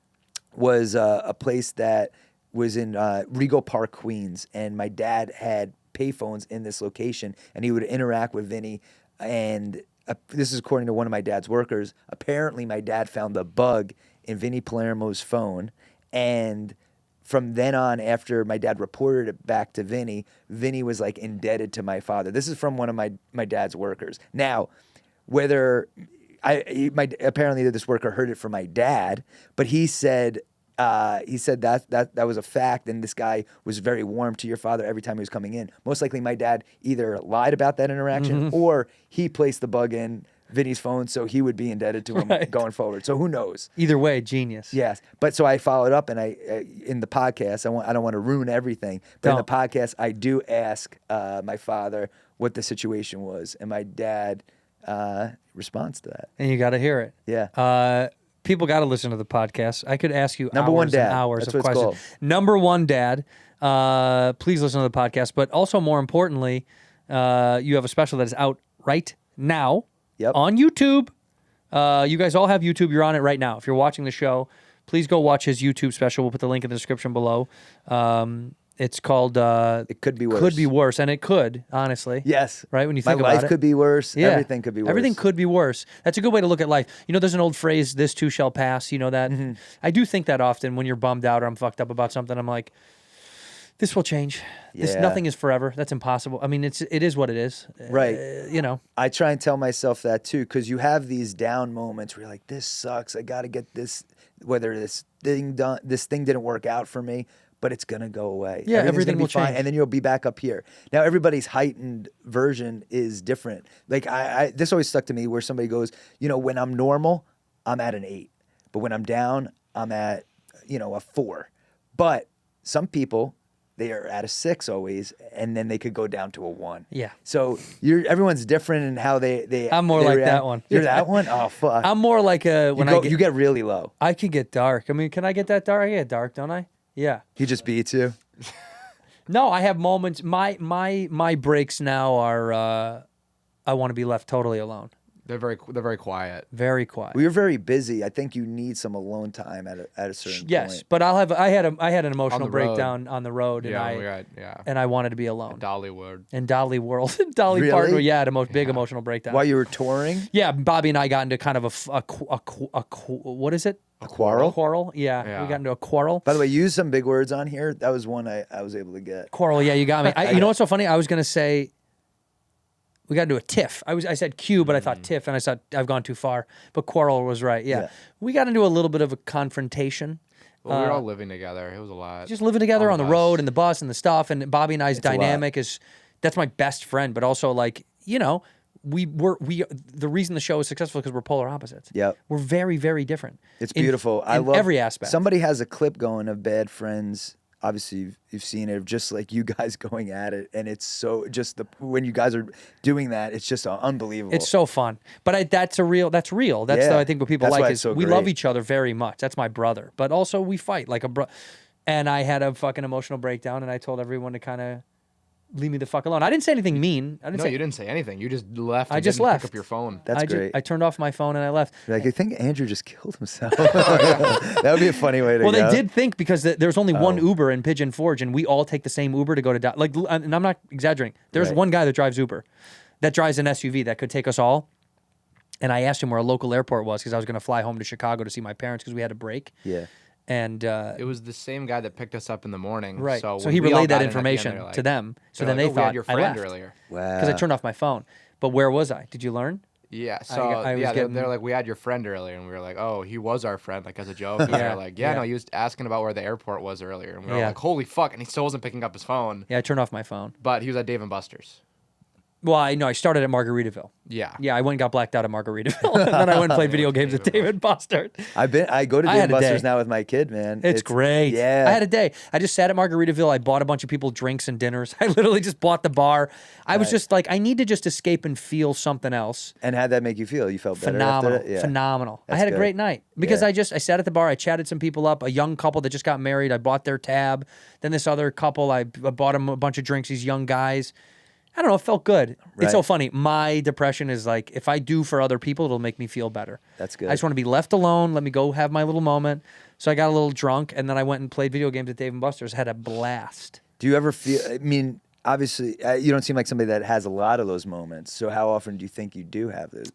was a place that was in Regal Park, Queens. And my dad had payphones in this location, and he would interact with Vinny. And this is according to one of my dad's workers. Apparently, my dad found the bug in Vinny Palermo's phone. And from then on, after my dad reported it back to Vinny, Vinny was like indebted to my father. This is from one of my dad's workers. Now, whether apparently this worker heard it from my dad, but he said that was a fact, and this guy was very warm to your father every time he was coming in. Most likely, my dad either lied about that interaction or he placed the bug in Vinny's phone, so he would be indebted to him going forward. So who knows? Either way, genius. Yes, but so I followed up, and I in the podcast, I don't want to ruin everything, but in the podcast, I do ask my father what the situation was, and my dad responds to that. And you got to hear it. Yeah. People got to listen to the podcast. I could ask you Number hours one dad. and hours That's of what it's questions. called. Number one dad. Please listen to the podcast. But also, more importantly, you have a special that is out right now on YouTube. You guys all have YouTube. You're on it right now. If you're watching the show, please go watch his YouTube special. We'll put the link in the description below. It's called It Could Be Worse. Could Be Worse, and it could, honestly. Yes. Right? When you think My about life it. could be worse. Yeah. Everything could be worse. Everything could be worse. That's a good way to look at life. You know, there's an old phrase, this too shall pass. You know that? I do think that often when you're bummed out or I'm fucked up about something, I'm like, this will change. Yeah. Nothing is forever. That's impossible. I mean, it is what it is. Right. You know. I try and tell myself that too, because you have these down moments where you're like, this sucks. I got to get this, whether this thing didn't work out for me, but it's going to go away. Yeah, Everything's everything gonna be will fine, change. and then you'll be back up here. Now, everybody's heightened version is different. Like, this always stuck to me where somebody goes, when I'm normal, I'm at an 8. But when I'm down, I'm at, a 4. But some people, they are at a 6 always, and then they could go down to a 1. Yeah. So everyone's different in how they I'm more they like react. that one. You're that one? Oh, fuck. I'm more like you get really low. I can get dark. I mean, can I get that dark? I get dark, don't I? Yeah. He just beats you. No, I have moments. My breaks now are I want to be left totally alone. They're very quiet. Very quiet. Well, you're very busy. I think you need some alone time at a certain Yes, point. but I had an emotional the road. breakdown on the road, and and I wanted to be alone. Dollywood. In Dolly World, Dolly Really? Parton, yeah, had a big emotional breakdown. While you were touring? Yeah, Bobby and I got into kind of what is it? A quarrel? A quarrel. Yeah, we got into a quarrel. By the way, you used some big words on here. That was one I was able to get. Quarrel. Yeah, you got me. You know what's so funny? I was gonna say we got into a tiff. I said Q, but I thought tiff, and I thought I've gone too far. But quarrel was right. Yeah. We got into a little bit of a confrontation. Well, we were all living together. It was a lot. Just living together on the bus. road and the bus and the stuff. And Bobby and I's It's a lot. dynamic that's my best friend, but also like, the reason the show is successful because we're polar opposites. Yep. We're very, very different. It's beautiful. I in love every aspect. Somebody has a clip going of Bad Friends. Obviously, you've seen it, of just like you guys going at it, and it's so when you guys are doing that, it's just unbelievable. It's so fun. But that's real. That's Yeah. I think what people That's why like it's is so we great. love each other very much. That's my brother. But also we fight like a bro. And I had a fucking emotional breakdown, and I told everyone to kind of leave me the fuck alone. I didn't say anything mean. No, you didn't say anything. You just left. I and just didn't left. Pick up your phone. That's great. I turned off my phone and I left. You're like, I think Andrew just killed himself. That would be a funny way to go. Well, they did think because there's only one Uber in Pigeon Forge, and we all take the same Uber to go to and I'm not exaggerating. There's Right. one guy that drives Uber, that drives an SUV that could take us all. And I asked him where a local airport was because I was going to fly home to Chicago to see my parents because we had a break. Yeah. And It was the same guy that picked us up in the morning. right, So, so when he we all relayed got that in at the end, information they're to them. So they're then like, they "Oh, we had thought your I friend left earlier. Wow. because I turned off my phone. But where was I? Did you learn? Yeah, so I was getting- they're like, we had your friend earlier, and we were like, oh, he was our friend, like as a joke. And they're like, no, he was asking about where the airport was earlier, and we were like, holy fuck, and he still wasn't picking up his phone. Yeah, I turned off my phone. But he was at Dave and Buster's. Well, I started at Margaritaville. Yeah. Yeah, I went and got blacked out at Margaritaville, and then I went and played video games with David Buster. I go to I Dave had a Buster's day. now with my kid, man. It's great. Yeah. I had a day. I just sat at Margaritaville. I bought a bunch of people drinks and dinners. I literally just bought the bar. I was just like, I need to just escape and feel something else. And how'd that make you feel? You felt better Phenomenal. after it? Yeah. Phenomenal. I That's had a good. great night because Yeah. I sat at the bar. I chatted some people up, a young couple that just got married. I bought their tab. Then this other couple, I bought them a bunch of drinks, these young guys. I don't know. It felt good. It's so Right. funny. My depression is like, if I do for other people, it'll make me feel better. That's good. I just want to be left alone. Let me go have my little moment. So I got a little drunk, and then I went and played video games at Dave & Buster's. Had a blast. Do you ever feel, I mean, obviously, you don't seem like somebody that has a lot of those moments. So how often do you think you do have it?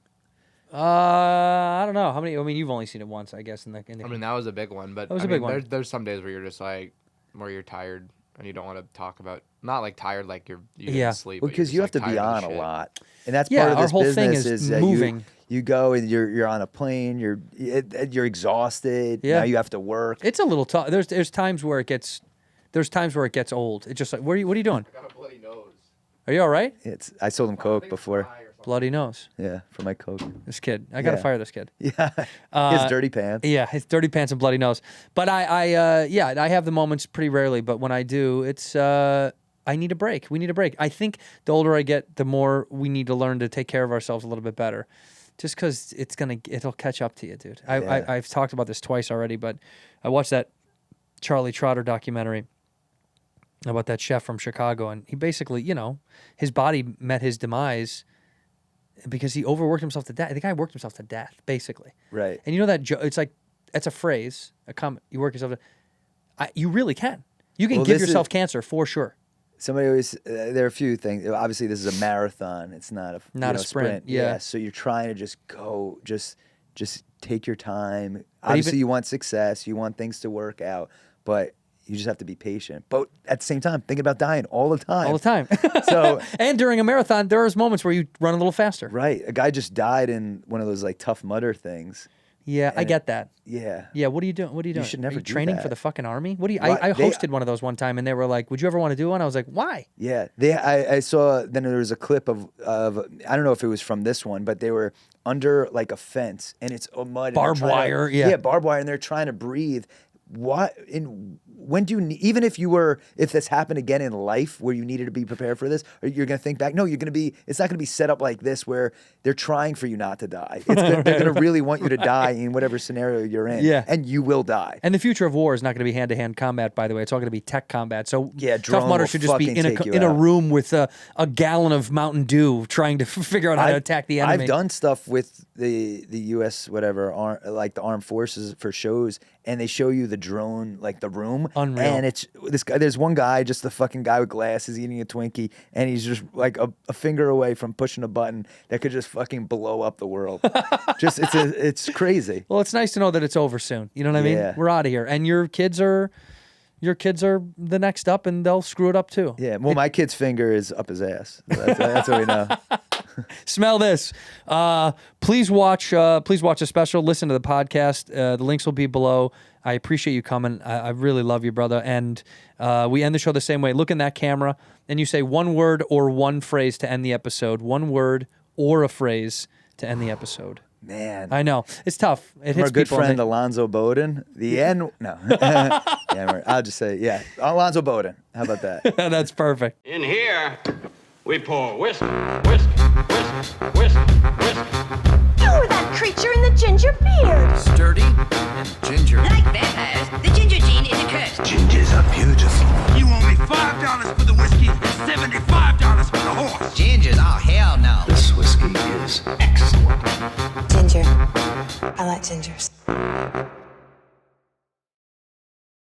I don't know. How many? I mean, you've only seen it once, I guess. In the I mean, that was a big one, but That was I a big mean, one. There's some days where you're just like, where you're tired and you don't want to talk about, not like tired like you didn't sleep. Well, but you're because just, you like, have to be tired of on the a shit. lot, and that's Yeah, part of our this whole thing business is that moving. You go and you're on a plane. You're exhausted. Yeah. Now you have to work. It's a little tough. There's times where it gets old. It's just like, what are you doing? I got a bloody nose. Are you all right? I sold him coke before. Bloody nose. Yeah, for my coke. This kid. I gotta Yeah. fire this kid. Yeah, his dirty pants. Yeah, his dirty pants and bloody nose. But I have the moments pretty rarely. But when I do, it's I need a break. We need a break. I think the older I get, the more we need to learn to take care of ourselves a little bit better. Just because it'll catch up to you, dude. Yeah. I've talked about this twice already, but I watched that Charlie Trotter documentary about that chef from Chicago, and he basically, his body met his demise because he overworked himself to death. The guy worked himself to death, basically. Right. And you know that it's like, that's a phrase, a comment. You work yourself to. You really can. You can Well, give this is- yourself cancer for sure. Somebody always. There are a few things. Obviously, this is a marathon. It's not a sprint, yeah. So you're trying to just go. Just take your time. Obviously, you want success. You want things to work out, but you just have to be patient. But at the same time, think about dying all the time. All the time. So and during a marathon, there's moments where you run a little faster. right, a guy just died in one of those like Tough Mudder things. Yeah, I get that. Yeah. Yeah, what are you doing? What are you doing? should never Are you do training that. for the fucking army? What do you? Well, I they- hosted one of those one time, and they were like, "Would you ever want to do one?" I was like, "Why?" Yeah, I saw. Then there was a clip of I don't know if it was from this one, but they were under like a fence and it's mud, and they're Barbed trying to- wire, yeah. barbed wire, and they're trying to breathe. When do you even if this happened again in life where you needed to be prepared for this, or you're gonna think back? No, it's not gonna be set up like this where they're trying for you not to die. They're gonna really want you to die in whatever scenario you're in. Yeah. and you will die. And the future of war is not going to be hand-to-hand combat, by the way. It's all going to be tech combat. So Yeah, Tough drone Mudder will should just be fucking take you in a out. room with a gallon of Mountain Dew trying to figure out how to attack the enemy. I've done stuff with the U.S. whatever, like the armed forces for shows, and they show you the drone, like the room. Unreal. And it's this guy. There's one guy, just the fucking guy with glasses, eating a Twinkie, and he's just like a finger away from pushing a button that could just fucking blow up the world. It's crazy. Well, it's nice to know that it's over soon. You know what I mean? Yeah. We're out of here, and your kids are the next up, and they'll screw it up too. Yeah. Well, my kid's finger is up his ass. That's what we know. Smell this. Please watch a special. Listen to the podcast. The links will be below. I appreciate you coming. I really love you, brother. And we end the show the same way. Look in that camera, and you say one word or one phrase to end the episode. One word or a phrase to end the episode. Man. I know. It's tough. It Our hits good people. and friend they- Alonzo Bowden. The end. No. I'll just say, Alonzo Bowden. How about that? That's perfect. In here, we pour whisk, whisk, whisk, whisk, whisk. You were that creature in the ginger beard. Sturdy and ginger. Like vampires, the ginger gene is a curse. Gingers are beautiful. You owe me $5 for the whiskey and $75 for the horse. Gingers? Oh, hell no. This whiskey is excellent. Ginger. I like gingers.